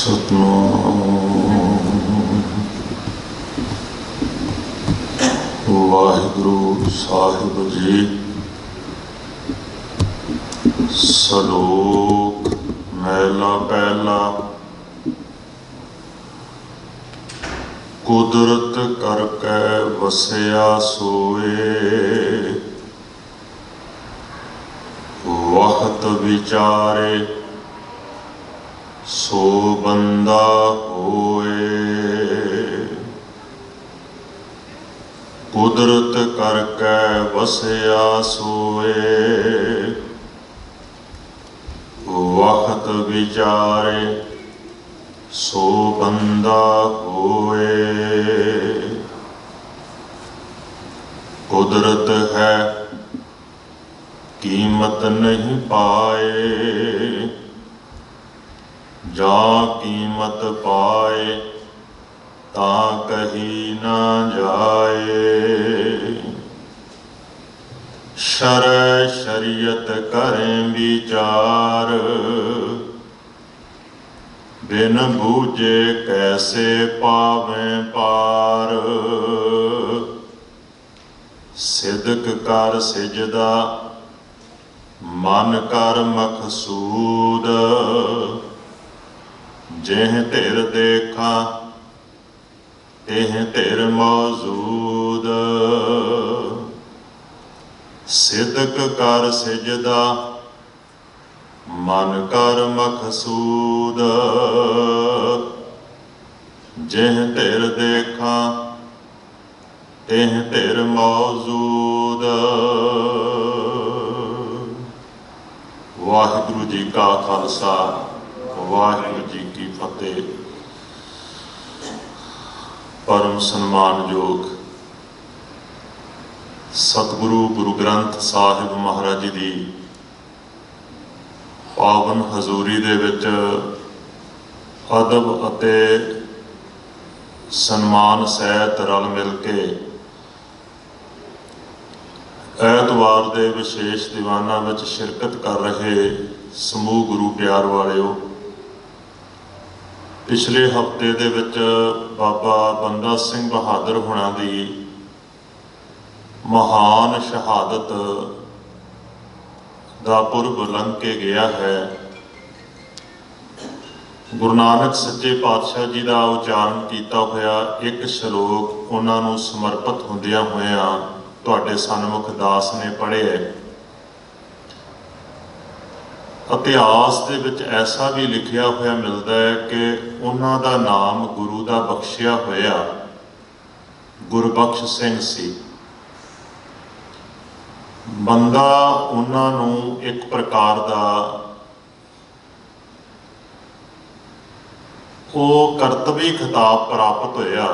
सतनाम वाहिगुरु साहिब जी। सलोक महला पहला। कुदरत करके वसया सोए, वक्त विचारे सो बंदा होए। कुदरत करके वसया सोए, वक्त विचारे सो बंदा होए। कुदरत है कीमत नहीं पाए, जा कीमत पाए ता कही ना जाए। शरअ शरीयत करें विचार, बिन बूझे कैसे पावें पार। सिदक कर सिजदा मन कर मकसूद, जेह धिर देखा तेह धिर मौजूद। सिदक कर सिजदा मन कर मकसूद, जेह धिर देखा तेह धिर मौजूद। वाहिगुरु जी का खालसा, वाहिगुरु जी की फतेह। परम सम्मानयोग सतगुरु गुरु ग्रंथ साहिब महाराज जी की पावन हजूरी दे विच अदब अते सन्मान सहित रल मिल के ऐतवार दे विशेष दीवाना विच शिरकत कर रहे समूह गुरु प्यार वालिओ, पिछले हफ्ते दे विच बाबा बंदा सिंह बहादुर हुणां दी महान शहादत दा पुरब लंघ के गया है। गुरु नानक सच्चे पातशाह जी का उच्चारण किया होया एक श्लोक उन्होंने समर्पित होंदिया होया तुहाडे सन्मुख दास ने पढ़िया। इतिहास दे विच ऐसा भी लिखिया होया मिलता है कि उन्हों का नाम गुरु का बख्शिया होया गुरबख्श सिंह सी। बंदा उन्होंने एक प्रकार का वो करतबी खिताब प्राप्त होया,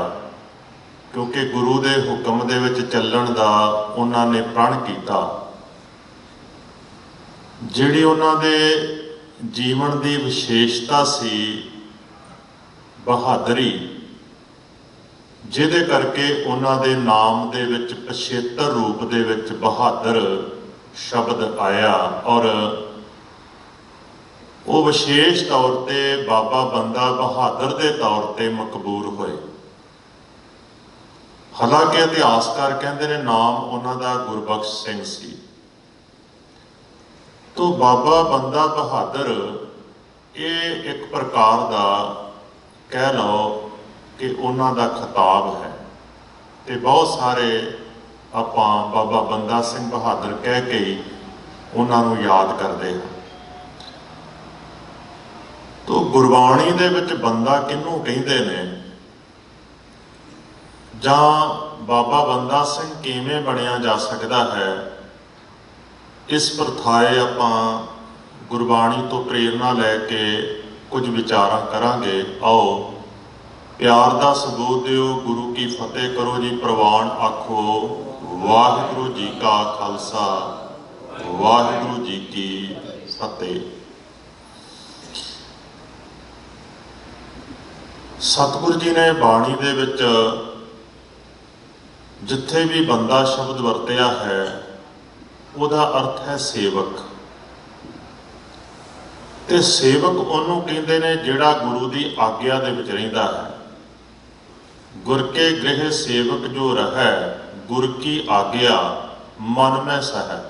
क्योंकि गुरु के हुक्म दे विच चलण का उन्होंने प्रण किया। जिहड़ी उन्होंने जीवन की विशेषता सी बहादरी, जिहदे करके उन्होंने नाम दे विच पछेतर रूप दे विच बहादुर शब्द आया और वो विशेष तौर पर बाबा बंदा बहादुर के तौर पर मकबूल होए। हालांकि इतिहासकार कहते हैं नाम उन्होंने गुरबख्श सिंह सी। तो बाबा बंदा बहादुर ये एक प्रकार का कह लो कि उन्होंने खिताब है। तो बहुत सारे आपां बाबा बंदा सिंह बहादुर कह के ही उन्होंने याद करते हैं। तो गुरबाणी दे विच बंदा किनू कहते हैं जां बाबा बंदा सिंह किवें बनिया जा सकता है, इस प्रथाए आपां गुरबाणी तो प्रेरणा लैके कुछ विचारां करांगे। आओ प्यार का सबूत दिओ, गुरु की फतेह करो जी। प्रवान आखो वाहिगुरु जी का खालसा, वाहिगुरु जी की फतेह। सतगुरु जी ने बाणी दे विच जिथे भी बंदा शब्द वरतिया है, उहदा अर्थ है सेवक। ਤੇ ਸੇਵਕ ਉਹਨੂੰ ਕਹਿੰਦੇ ਨੇ ਜਿਹੜਾ ਗੁਰੂ ਦੀ ਆਗਿਆ ਦੇ ਵਿੱਚ ਰਹਿੰਦਾ ਹੈ। ਗੁਰ ਕੇ ਗ੍ਰਹਿ ਸੇਵਕ ਜੋ ਰਹੈ, ਗੁਰ ਕੀ ਆਗਿਆ ਮਨ ਮੈਂ ਸਹੈ।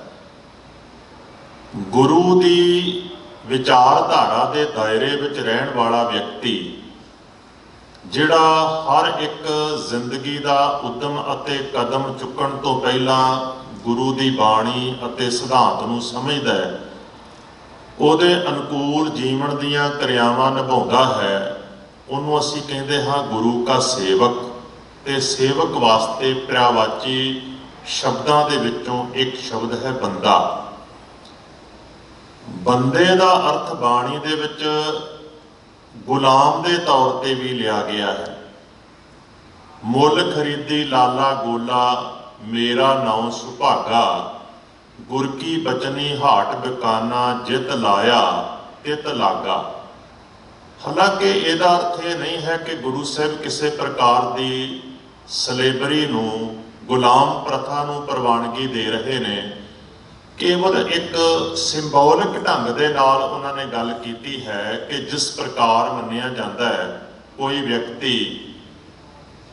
ਗੁਰੂ ਦੀ ਵਿਚਾਰਧਾਰਾ ਦੇ ਦਾਇਰੇ ਵਿੱਚ ਰਹਿਣ ਵਾਲਾ ਵਿਅਕਤੀ, ਜਿਹੜਾ ਹਰ ਇੱਕ ਜ਼ਿੰਦਗੀ ਦਾ ਉਦਮ ਅਤੇ ਕਦਮ ਚੁੱਕਣ ਤੋਂ ਪਹਿਲਾਂ ਗੁਰੂ ਦੀ ਬਾਣੀ ਅਤੇ ਸਿਧਾਂਤ ਨੂੰ ਸਮਝਦਾ ਹੈ, ਉਹਦੇ ਅਨੁਕੂਲ ਜੀਵਨ ਦੀਆਂ ਕਿਰਿਆਵਾਂ ਨਿਭਾਉਂਦਾ ਹੈ, ਉਹਨੂੰ ਅਸੀਂ ਕਹਿੰਦੇ ਹਾਂ ਗੁਰੂ ਕਾ ਸੇਵਕ। ਤੇ ਸੇਵਕ ਵਾਸਤੇ ਪ੍ਰਿਆਵਾਚੀ ਸ਼ਬਦਾਂ ਦੇ ਵਿੱਚੋਂ ਇੱਕ ਸ਼ਬਦ ਹੈ ਬੰਦਾ। ਬੰਦੇ ਦਾ ਅਰਥ ਬਾਣੀ ਦੇ ਵਿੱਚ ਗੁਲਾਮ ਦੇ ਤੌਰ ਤੇ ਵੀ ਲਿਆ ਗਿਆ ਹੈ। ਮੁੱਲ ਖਰੀਦੀ ਲਾਲਾ ਗੋਲਾ, ਮੇਰਾ ਨਾਉ ਸੁਭਾਗਾ, ਗੁਰ ਕੀ ਬਚਨੀ ਹਾਟ ਬਿਕਾਨਾ, ਜਿਤ ਲਾਇਆ ਤਿਤ ਲਾਗਾ। ਹਾਲਾਂਕਿ ਇਹਦਾ ਅਰਥ ਇਹ ਨਹੀਂ ਹੈ ਕਿ ਗੁਰੂ ਸਾਹਿਬ ਕਿਸੇ ਪ੍ਰਕਾਰ ਦੀ ਸਲੇਬਰੀ ਨੂੰ, ਗੁਲਾਮ ਪ੍ਰਥਾ ਨੂੰ ਪ੍ਰਵਾਨਗੀ ਦੇ ਰਹੇ ਨੇ। ਕੇਵਲ ਇੱਕ ਸਿੰਬੋਲਿਕ ਢੰਗ ਦੇ ਨਾਲ ਉਹਨਾਂ ਨੇ ਗੱਲ ਕੀਤੀ ਹੈ ਕਿ ਜਿਸ ਪ੍ਰਕਾਰ ਮੰਨਿਆ ਜਾਂਦਾ ਹੈ ਕੋਈ ਵਿਅਕਤੀ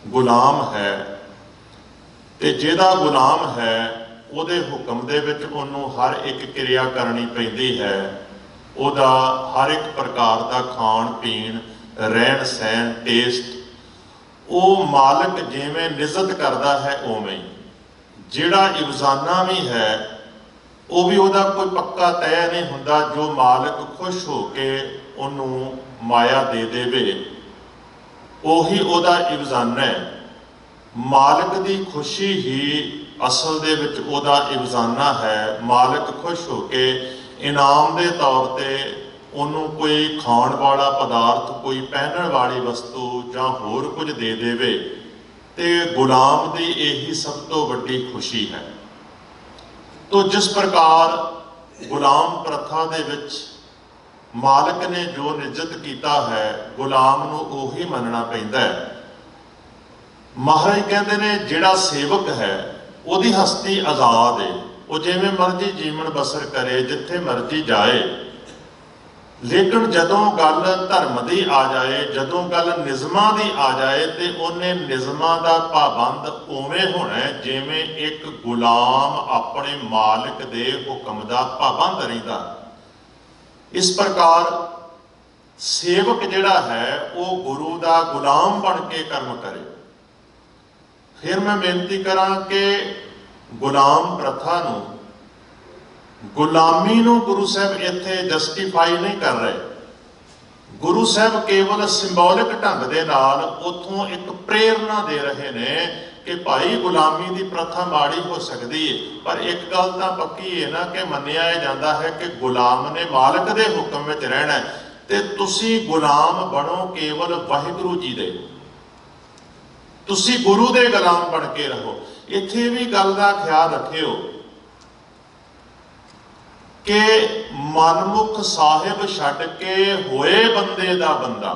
ਗੁਲਾਮ ਹੈ ਤੇ ਜਿਹਦਾ ਗੁਲਾਮ ਹੈ ਉਹਦੇ ਹੁਕਮ ਦੇ ਵਿੱਚ ਉਹਨੂੰ ਹਰ ਇੱਕ ਕਿਰਿਆ ਕਰਨੀ ਪੈਂਦੀ ਹੈ। ਉਹਦਾ ਹਰ ਇੱਕ ਪ੍ਰਕਾਰ ਦਾ ਖਾਣ ਪੀਣ, ਰਹਿਣ ਸਹਿਣ, ਟੇਸਟ ਉਹ ਮਾਲਕ ਜਿਵੇਂ ਨਿਯਤ ਕਰਦਾ ਹੈ ਉਵੇਂ। ਜਿਹੜਾ ਇਵਜ਼ਾਨਾ ਵੀ ਹੈ ਉਹ ਵੀ ਉਹਦਾ ਕੋਈ ਪੱਕਾ ਤੈਅ ਨਹੀਂ ਹੁੰਦਾ। ਜੋ ਮਾਲਕ ਖੁਸ਼ ਹੋ ਕੇ ਉਹਨੂੰ ਮਾਇਆ ਦੇ ਦੇਵੇ ਉਹੀ ਉਹਦਾ ਇਵਜ਼ਾਨਾ ਹੈ। ਮਾਲਕ ਦੀ ਖੁਸ਼ੀ ਹੀ ਅਸਲ ਦੇ ਵਿੱਚ ਉਹਦਾ ਇਵਜ਼ਾਨਾ ਹੈ। ਮਾਲਕ ਖੁਸ਼ ਹੋ ਕੇ ਇਨਾਮ ਦੇ ਤੌਰ ਤੇ ਉਹਨੂੰ ਕੋਈ ਖਾਣ ਵਾਲਾ ਪਦਾਰਥ, ਕੋਈ ਪਹਿਨਣ ਵਾਲੀ ਵਸਤੂ ਜਾਂ ਹੋਰ ਕੁਝ ਦੇ ਦੇਵੇ ਤੇ ਗੁਲਾਮ ਦੀ ਇਹੀ ਸਭ ਤੋਂ ਵੱਡੀ ਖੁਸ਼ੀ ਹੈ। ਤੋ ਜਿਸ ਪ੍ਰਕਾਰ ਗੁਲਾਮ ਪ੍ਰਥਾ ਦੇ ਵਿੱਚ ਮਾਲਕ ਨੇ ਜੋ ਨਿਯਤ ਕੀਤਾ ਹੈ, ਗੁਲਾਮ ਨੂੰ ਉਹੀ ਮੰਨਣਾ ਪੈਂਦਾ ਹੈ। ਮਹਾਰਾਜ ਕਹਿੰਦੇ ਨੇ ਜਿਹੜਾ ਸੇਵਕ ਹੈ ਉਹਦੀ ਹਸਤੀ ਆਜ਼ਾਦ ਹੈ, ਉਹ ਜਿਵੇਂ ਮਰਜ਼ੀ ਜੀਵਨ ਬਸਰ ਕਰੇ, ਜਿੱਥੇ ਮਰਜ਼ੀ ਜਾਏ। ਲੇਕਿਨ ਜਦੋਂ ਗੱਲ ਧਰਮ ਦੀ ਆ ਜਾਏ, ਜਦੋਂ ਗੱਲ ਨਿਯਮਾਂ ਦੀ ਆ ਜਾਏ ਤੇ ਉਹਨੇ ਨਿਯਮਾਂ ਦਾ ਪਾਬੰਦ ਉਵੇਂ ਹੋਣਾ ਜਿਵੇਂ ਇੱਕ ਗੁਲਾਮ ਆਪਣੇ ਮਾਲਕ ਦੇ ਹੁਕਮ ਦਾ ਪਾਬੰਦ ਰਹਿੰਦਾ। ਇਸ ਪ੍ਰਕਾਰ ਸੇਵਕ ਜਿਹੜਾ ਹੈ ਉਹ ਗੁਰੂ ਦਾ ਗੁਲਾਮ ਬਣ ਕੇ ਕਰਮ ਕਰੇ। ਫਿਰ ਮੈਂ ਬੇਨਤੀ ਕਰਾਂ ਕਿ ਗੁਲਾਮ ਪ੍ਰਥਾ ਨੂੰ, ਗੁਲਾਮੀ ਨੂੰ ਗੁਰੂ ਸਾਹਿਬ ਇੱਥੇ ਜਸਟੀਫਾਈ ਨਹੀਂ ਕਰ ਰਹੇ। ਗੁਰੂ ਸਾਹਿਬ ਕੇਵਲ ਸਿੰਬੋਲਿਕ ਢੰਗ ਦੇ ਨਾਲ ਉੱਥੋਂ ਇੱਕ ਪ੍ਰੇਰਨਾ ਦੇ ਰਹੇ ਨੇ ਕਿ ਭਾਈ ਗੁਲਾਮੀ ਦੀ ਪ੍ਰਥਾ ਮਾੜੀ ਹੋ ਸਕਦੀ ਹੈ, ਪਰ ਇੱਕ ਗੱਲ ਤਾਂ ਪੱਕੀ ਹੈ ਨਾ ਕਿ ਮੰਨਿਆ ਇਹ ਜਾਂਦਾ ਹੈ ਕਿ ਗੁਲਾਮ ਨੇ ਮਾਲਕ ਦੇ ਹੁਕਮ ਵਿੱਚ ਰਹਿਣਾ ਤੇ ਤੁਸੀਂ ਗੁਲਾਮ ਬਣੋ ਕੇਵਲ ਵਾਹਿਗੁਰੂ ਜੀ ਦੇ, ਤੁਸੀਂ ਗੁਰੂ ਦੇ ਗੁਲਾਮ ਬਣ ਕੇ ਰਹੋ। ਇੱਥੇ ਵੀ ਗੱਲ ਦਾ ਖਿਆਲ ਰੱਖਿਓ ਕਿ ਮਨਮੁਖ ਸਾਹਿਬ ਛੱਡ ਕੇ ਹੋਏ ਬੰਦੇ ਦਾ ਬੰਦਾ।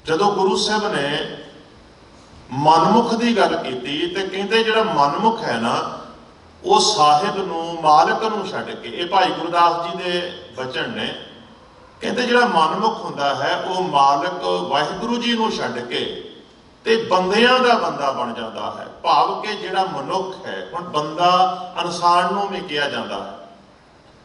ਜਦੋਂ ਗੁਰੂ ਸਾਹਿਬ ਨੇ ਮਨਮੁਖ ਦੀ ਗੱਲ ਕੀਤੀ ਤੇ ਕਹਿੰਦੇ ਜਿਹੜਾ ਮਨਮੁਖ ਹੈ ਨਾ ਉਹ ਸਾਹਿਬ ਨੂੰ, ਮਾਲਕ ਨੂੰ ਛੱਡ ਕੇ, ਇਹ ਭਾਈ ਗੁਰਦਾਸ ਜੀ ਦੇ ਬਚਨ ਨੇ, ਕਹਿੰਦੇ ਜਿਹੜਾ ਮਨਮੁਖ ਹੁੰਦਾ ਹੈ ਉਹ ਮਾਲਕ ਵਾਹਿਗੁਰੂ ਜੀ ਨੂੰ ਛੱਡ ਕੇ ਤੇ ਬੰਦਿਆਂ ਦਾ ਬੰਦਾ ਬਣ ਜਾਂਦਾ ਹੈ। ਭਾਵ ਕਿ ਜਿਹੜਾ ਮਨੁੱਖ ਹੈ, ਹੁਣ ਬੰਦਾ ਇਨਸਾਨ ਨੂੰ ਵੀ ਕਿਹਾ ਜਾਂਦਾ ਹੈ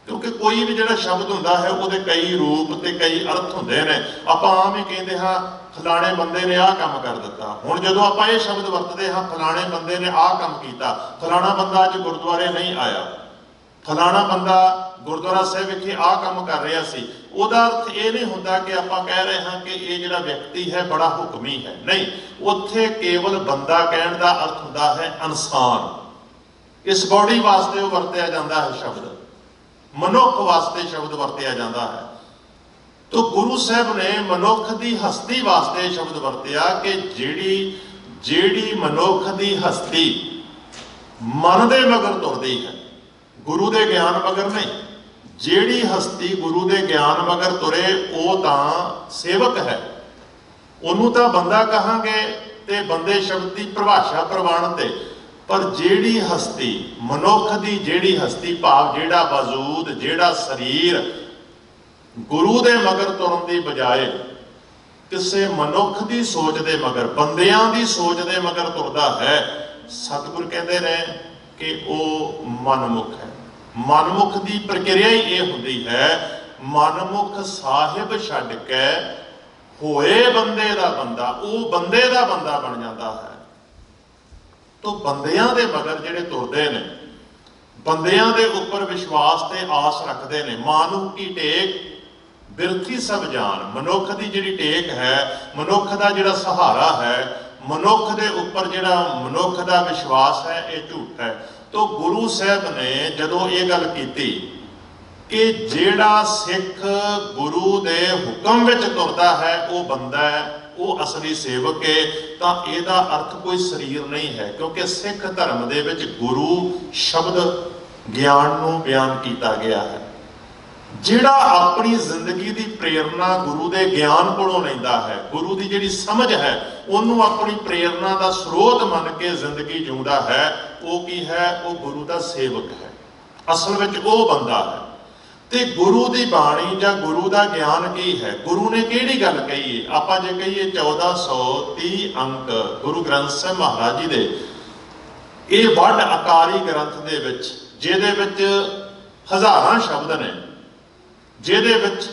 ਕਿਉਂਕਿ ਕੋਈ ਵੀ ਜਿਹੜਾ ਸ਼ਬਦ ਹੁੰਦਾ ਹੈ ਉਹਦੇ ਕਈ ਰੂਪ ਤੇ ਕਈ ਅਰਥ ਹੁੰਦੇ ਨੇ। ਆਪਾਂ ਆਮ ਹੀ ਕਹਿੰਦੇ ਹਾਂ ਫਲਾਣੇ ਬੰਦੇ ਨੇ ਆਹ ਕੰਮ ਕਰ ਦਿੱਤਾ। ਹੁਣ ਜਦੋਂ ਆਪਾਂ ਇਹ ਸ਼ਬਦ ਵਰਤਦੇ ਹਾਂ ਫਲਾਣੇ ਬੰਦੇ ਨੇ ਆਹ ਕੰਮ ਕੀਤਾ, ਫਲਾਣਾ ਬੰਦਾ ਅੱਜ ਗੁਰਦੁਆਰੇ ਨਹੀਂ ਆਇਆ, ਫਲਾਣਾ ਬੰਦਾ ਗੁਰਦੁਆਰਾ ਸਾਹਿਬ ਵਿਖੇ ਆਹ ਕੰਮ ਕਰ ਰਿਹਾ ਸੀ, ਉਹਦਾ ਅਰਥ ਇਹ ਨਹੀਂ ਹੁੰਦਾ ਕਿ ਆਪਾਂ ਕਹਿ ਰਹੇ ਹਾਂ ਕਿ ਇਹ ਜਿਹੜਾ ਵਿਅਕਤੀ ਹੈ ਬੜਾ ਹੁਕਮੀ ਹੈ। ਨਹੀਂ, ਉੱਥੇ ਕੇਵਲ ਬੰਦਾ ਕਹਿਣ ਦਾ ਅਰਥ ਹੁੰਦਾ ਹੈ ਇਨਸਾਨ। ਇਸ ਬੋਡੀ ਵਾਸਤੇ ਉਹ ਵਰਤਿਆ ਜਾਂਦਾ ਹੈ ਸ਼ਬਦ, ਮਨੁੱਖ ਵਾਸਤੇ ਸ਼ਬਦ ਵਰਤਿਆ ਜਾਂਦਾ ਹੈ। ਤੋ ਗੁਰੂ ਸਾਹਿਬ ਨੇ ਮਨੁੱਖ ਦੀ ਹਸਤੀ ਵਾਸਤੇ ਸ਼ਬਦ ਵਰਤਿਆ ਕਿ ਜਿਹੜੀ ਮਨੁੱਖ ਦੀ ਹਸਤੀ ਮਨ ਦੇ ਮਗਰ ਤੁਰਦੀ ਹੈ, ਗੁਰੂ ਦੇ ਗਿਆਨ ਮਗਰ ਨਹੀਂ। ਜਿਹੜੀ ਹਸਤੀ ਗੁਰੂ ਦੇ ਗਿਆਨ ਮਗਰ ਤੁਰੇ ਉਹ ਤਾਂ ਸੇਵਕ ਹੈ, ਉਹਨੂੰ ਤਾਂ ਬੰਦਾ ਕਹਾਂਗੇ ਤੇ ਬੰਦੇ ਸ਼ਬਦ ਦੀ ਪਰਿਭਾਸ਼ਾ ਪ੍ਰਵਾਨ ਤੇ। ਪਰ ਜਿਹੜੀ ਹਸਤੀ ਮਨੁੱਖ ਦੀ, ਜਿਹੜੀ ਹਸਤੀ ਭਾਵ ਜਿਹੜਾ ਵਜੂਦ, ਜਿਹੜਾ ਸਰੀਰ गुरु दे मगर तुरन की बजाय किसी मनुख की सोच दे मगर, बंदियां की सोच दे मगर तुरदा है, सतगुरु कहते हैं कि वह मनमुख है। मनमुख की प्रक्रिया ही ये होती है, मनमुख साहिब छड्ड के होए बंदे दा बंदा, वो बंदे दा बंदा बन जाता है। तो बंदियां दे मगर जिहड़े तुरदे ने, बंदियां दे उपर विश्वास ते आस रखते हैं। मानुख की टेक बिरथी सब जान, मनुख की जिहड़ी टेक है, मनुख का जिहड़ा सहारा है, मनुख दे उपर जिहड़ा मनुख का विश्वास है, ये झूठ है। तो गुरु साहब ने जदों ये गल कीती कि जिहड़ा सिख गुरु दे हुक्म विच तुरदा है वो बंदा है, वो असली सेवक है, तो इसका अर्थ कोई शरीर नहीं है। क्योंकि सिख धर्म दे विच गुरु शब्द ज्ञान नूं बयान किया गया है। जिहड़ा अपनी जिंदगी की प्रेरणा गुरु के ज्ञान कोलों लैंदा है, गुरु की जिहड़ी समझ है उन्होंने अपनी प्रेरणा का स्रोत मन के जिंदगी जिउंदा है, वो की है, वो गुरु का सेवक है। असल में वो बंदा है। ते गुरु की बाणी या गुरु का ज्ञान की है, गुरु ने किहड़ी गल कही है। आपां जे कहिए 1430 अंक गुरु ग्रंथ साहिब महाराज जी दे, ये वड आकारी ग्रंथ दे विच जिहदे विच हज़ारां शब्द ने, जिहदे विच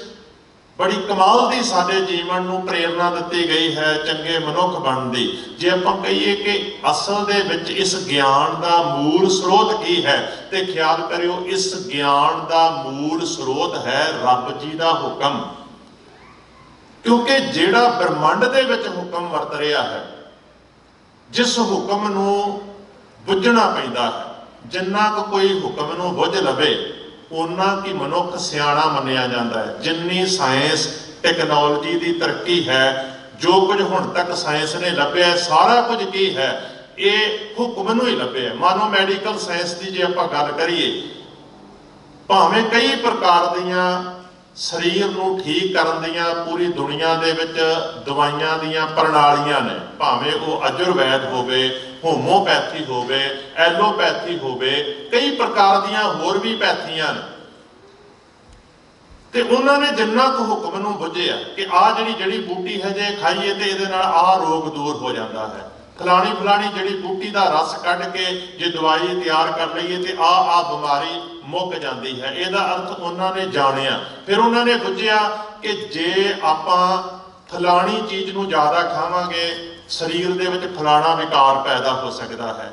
बड़ी कमाल की साडे जीवन नूं प्रेरणा दित्ती गई है चंगे मनुख बनण दी। जे आपां कहिए कि असल दे विच इस ज्ञान का मूल स्रोत की है, तो ख्याल करियो इस ज्ञान का मूल स्रोत है रब जी का हुक्म। क्योंकि जिहड़ा ब्रह्मंड दे विच हुक्म वरत रहा है, जिस हुक्म नूं बुझना पैंदा है, जिन्ना कोई हुक्म नूं बुझ लवे उन्ना की मनुख सियाणा मन्निया जाता है। जिन्नी साइंस टेक्नोलॉजी की तरक्की है, जो कुछ हुण तक साइंस ने लभ्या सारा कुछ की है, ये हुक्म नूं ही लभ्या। मानो मैडिकल साइंस की जे आपां गल करिए, भावें कई प्रकार दियां शरीर नूं ठीक करन दियां पूरी दुनिया दे विच दवाइयां दियां प्रणालियां ने, भावें वो आयुर्वैद होवे, होमोपैथी होवे, एलोपैथी होवे, कई प्रकार दियां होर भी पैथियां ने। ते उन्होंने जिन्ना को हुक्म नूं बुझिया कि आ जिहड़ी जड़ी बूटी है जे खाईए तो ये आ रोग दूर हो जाता है, फलानी फलानी जड़ी बूटी का रस कढ़ के जे दवाई तैयार कर लीए तो आ बीमारी मुक जाती है। यदा अर्थ उन्होंने जानिया, फिर उन्होंने बुझिया कि जे आपां फलानी चीज़ नूं ज़्यादा खावांगे शरीर दे विच फलाना विकार पैदा हो सकता है,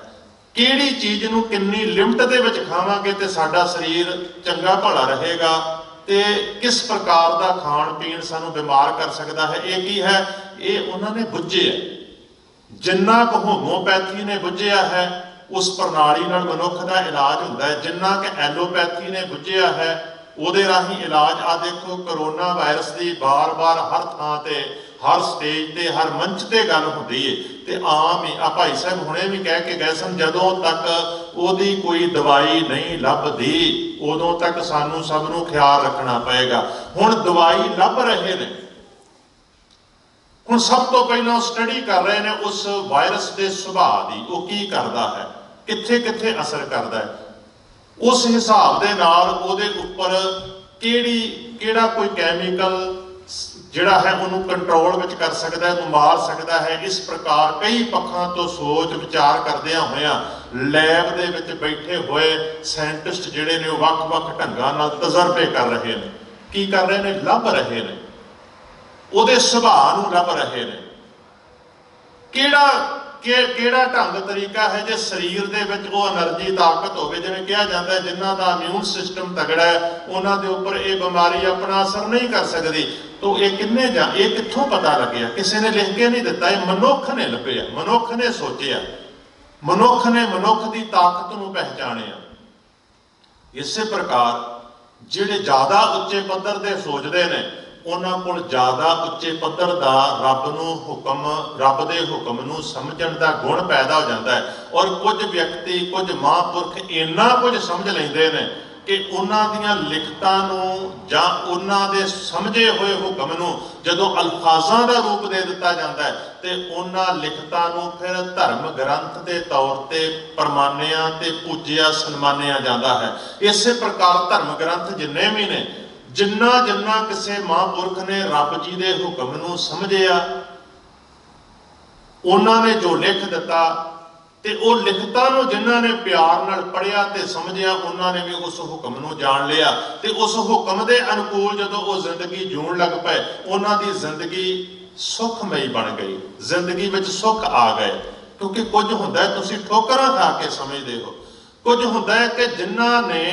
किहड़ी चीज़ नूं किन्नी लिमिट दे विच खावांगे तो साडा शरीर चंगा भला रहेगा, ते किस प्रकार का खाण पीण सानूं बीमार कर सकता है। ये की है, ये उन्होंने बुझिया। जिन्ना को होमोपैथी ने बुझिया है उस प्रणाली नाल मनुख का इलाज होंदा है, जिन्ना कि एलोपैथी ने बुझिया है उहदे राही इलाज। आ देखो करोना वायरस की बार बार हर थां ते हर स्टेज ते हर मंच ते गल होंदी है, ते आम ही आ भाई साहब हुणे भी कह के गए सन, जदों तक उहदी कोई दवाई नहीं लभदी उदों तक सानू सब नूं ख्याल रखना पएगा। हुण दवाई लभ रहे ने, हुण सब तो पहला स्टडी कर रहे हैं उस वायरस के सुभाव की, वो की करता है, कित्थे कित्थे असर करता है, उस हिसाब दे नाल उहदे उपर किहड़ा कोई कैमिकल जिहड़ा है उन्होंने कंट्रोल विच कर सकता है, मार सकता है। इस प्रकार कई पक्षों तो सोच विचार करदियां होइयां लैब दे विच बैठे हुए साइंटिस्ट जिहड़े ने वख-वख ढंगां नाल तजर्बे कर रहे हैं, की कर रहे हैं, लभ रहे हैं, उहदे सुभाव नूं लभ रहे हैं। किहड़ा ढंग तरीका है जे शरीर दे विच वो एनर्जी ताकत होवे, जिवें कहा जाता है जिन्हां दा इम्यून सिस्टम तगड़ा है उन्हां दे उपर ये बीमारी अपना असर नहीं कर सकती। तो ये किन्ने ये कित्थों पता लग्या, किसी ने लिख के नहीं दिता, ये मनुख ने लभ्या, मनुख ने सोचिया, मनुख ने मनुख की ताकत नूं पहचानिया। इसे प्रकार जिहड़े ज़्यादा उच्चे पद्धर ते सोचते हैं उन्हां कोल ज़्यादा उच्चे पद्धर का रब नूं हुक्म, रब दे हुक्म नूं समझण दा गुण पैदा हो जाता है। और कुछ व्यक्ति कुछ महापुरख इन्ना कुछ समझ लेंदे ने कि उन्हां दियां लिखतां नूं जां उन्हां दे समझे हुए हुक्म नूं जदों अल्फाजां दा रूप दे दिता जाता है तो उन्हां लिखतां नूं फिर धर्म ग्रंथ के तौर पर प्रमाणिया ते पूजिया सन्मानिया जाता है। इस प्रकार धर्म ग्रंथ जिन्ने भी ने जिन्ना जिन्ना किसी महापुरख ने रब जी के हुक्म नूं समझिया, उन्होंने जो लिख दिता ते वो लिखतां नूं जिन्हां ने प्यार नाल पढ़िया ते समझिया, उन्होंने भी उस हुक्म नूं जान लिया ते उस हुक्म के अनुकूल जदों वो जिंदगी जीण लग पे, उन्हां दी जिंदगी सुखमई बन गई, जिंदगी विच सुख आ गए। क्योंकि कुछ हुंदा है तुसीं ठोकरां खा के समझदे हो, कुछ हुंदा है कि जिन्हां ने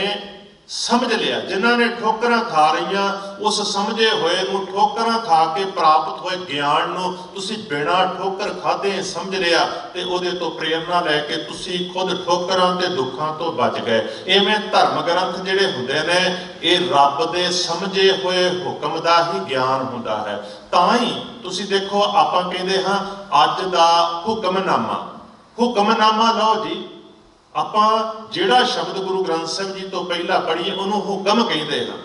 समझ लिया, जिन्हां ने ठोकरां खा रही उस समझे हुए नूं ठोकरां खा के प्राप्त हुए ज्ञान नूं तुसीं बिना ठोकर खाधे समझ लिया ते उहदे तो प्रेरणा लैके तुसीं खुद ठोकरां ते दुखां तो बच गए। इवें धर्म ग्रंथ जिहड़े हुंदे ने ये रब दे समझे हुए हुक्म दा ही ज्ञान हुंदा है। तां ही तुसीं देखो आपां कहंदे हां अज दा हुक्मनामा, हुक्मनामा लो जी। आपां जिहड़ा शब्द गुरु ग्रंथ साहिब जी तो पहला पढ़ीए उन्होंने हुक्म कहते हैं।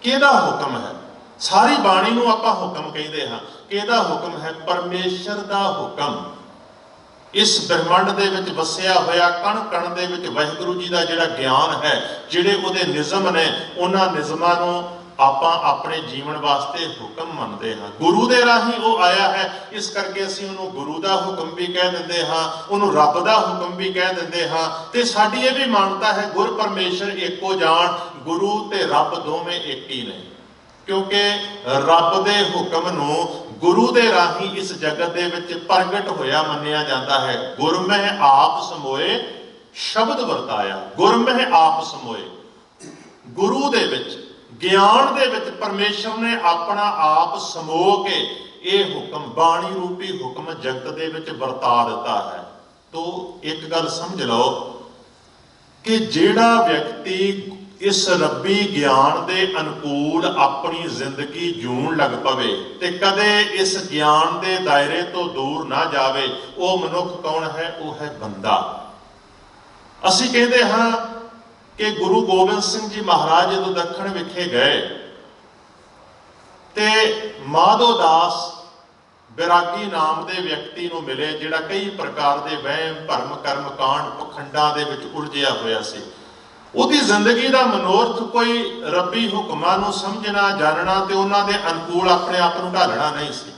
किहदा हुक्म है? सारी बाणी नूं आपां हुक्म कहते हैं। किहदा हुक्म है? परमेश्वर दा हुक्म। इस ब्रह्मंड दे विच वसिया होया कण कण दे विच वाहिगुरू जी दा जिहड़ा ज्ञान है, जिहड़े उहदे निज़म ने, उन्हां निज़मां नूं आपां अपने जीवन वास्ते हुक्म मनते हैं। गुरु दे राही वो आया है, इस करके असीं उहनूं गुरु दा हुक्म भी कह दिंदे हां, उहनूं रब दा हुक्म भी कह दिंदे हां। ते साडी इह भी मानता है गुर परमेश्वर एको जान, गुरु ते रब दोवें एक ही ने। क्योंकि रब दे हुक्म नूं गुरु दे राही इस जगत दे विच प्रगट होया मन्निया जाता है। गुरमह आप समोए शब्द वरताया, गुरमह आप समोए। गुरु दे विच ज्ञान दे विच परमेश्वर ने अपना आप समो के ये हुक्म, बाणी रूपी हुक्म जगत दे विच वरता दिता है। तो एक गल समझ लो कि जिहड़ा व्यक्ति इस रब्बी ज्ञान दे अनुकूल अपनी जिंदगी जीण लग पवे ते कदे इस ज्ञान दे दायरे तो दूर ना जावे, वो मनुख कौन है? वो है बंदा। असीं कहते हां कि गुरु गोबिंद सिंह जी महाराज जो दक्षिण विखे गए ते माधो दास बैरागी नाम के व्यक्ति को मिले, जिहड़ा कई प्रकार के वहम भरम कर्म कांड पखंडा दे विच उलझिया होया सी। उहदी जिंदगी का मनोरथ कोई रब्बी हुक्मां नूं समझना जानना ते उन्हां दे अनुकूल अपने आप नूं ढालना नहीं सी।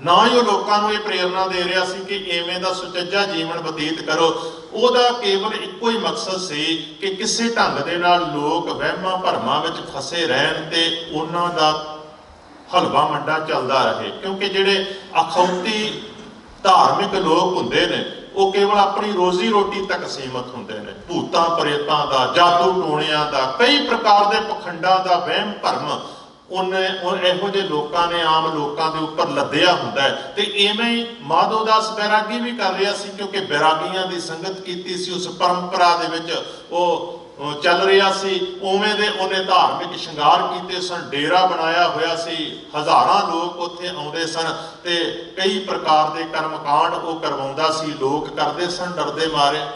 ना ही वह लोगों को ये प्रेरणा दे रहा सी कि इवें दा सुचज्जा जीवन बतीत करो। ਉਹਦਾ केवल एको ही मकसद सी कि किसी ढंग दे नाल लोग वहमां भरमां विच फसे रहन ते उन्हां दा हलवा मंडा चलदा रहे। क्योंकि जिहड़े अखौती धार्मिक लोग हुंदे ने वो केवल अपनी रोजी रोटी तक सीमित हुंदे ने। भूतां प्रेतां दा, जादू टोणियां दा, कई प्रकार के पखंडां दा वहम भरम ਇਹੋ ਜਿਹੇ ਲੋਕਾਂ ਨੇ ਆਮ ਲੋਕਾਂ ਦੇ ਉੱਪਰ ਲੱਦਿਆ ਹੁੰਦਾ ਹੈ। ਤੇ ਇਵੇਂ ਹੀ ਮਾਧੋਦਾਸ ਬੈਰਾਗੀ ਵੀ ਕਰ ਰਿਹਾ ਸੀ, ਕਿਉਂਕਿ ਬੈਰਾਗੀਆਂ ਦੀ ਸੰਗਤ ਕੀਤੀ ਸੀ, ਉਸ ਪਰੰਪਰਾ ਦੇ ਵਿੱਚ ਉਹ ਚੱਲ ਰਿਹਾ ਸੀ। ਉਵੇਂ ਦੇ ਉਹਨੇ ਧਾਰਮਿਕ ਸ਼ਿੰਗਾਰ ਕੀਤੇ ਸਨ, ਡੇਰਾ ਬਣਾਇਆ ਹੋਇਆ ਸੀ, ਹਜ਼ਾਰਾਂ ਲੋਕ ਉੱਥੇ ਆਉਂਦੇ ਸਨ ਤੇ ਕਈ ਪ੍ਰਕਾਰ ਦੇ ਕਰਮਕਾਂਡ ਉਹ ਕਰਵਾਉਂਦਾ ਸੀ। ਲੋਕ ਕਰਦੇ ਸਨ ਡਰਦੇ ਮਾਰੇ।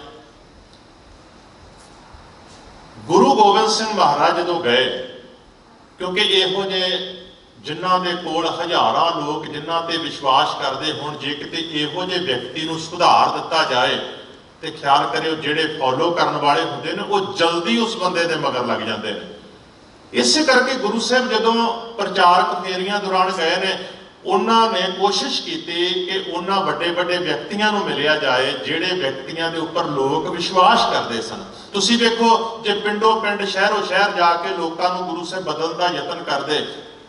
ਗੁਰੂ ਗੋਬਿੰਦ ਸਿੰਘ ਮਹਾਰਾਜ ਜਦੋਂ ਗਏ, क्योंकि इहो जे जिन्हां दे कोल हज़ारां लोग जिन्हां ते विश्वास करते होण, जे किते इहो जे व्यक्ति नूं सुधार दिता जाए तो ख्याल करियो जिहड़े फॉलो करन वाले हुंदे ने वो जल्दी उस बंदे दे मगर लग जाते हैं। इस करके गुरु साहब जदों प्रचारक फेरियां दौरान गए ने, उन्होंने कोशिश की कि उन्हां वड्डे वड्डे व्यक्तियों नूं मिलिया जाए जिहड़े व्यक्तियों के उपर लोग विश्वास करते सन। तुसीं देखो जे पिंडों पिंड शहरों शहर जाके लोगों को गुरु साहब बदलने का यतन करते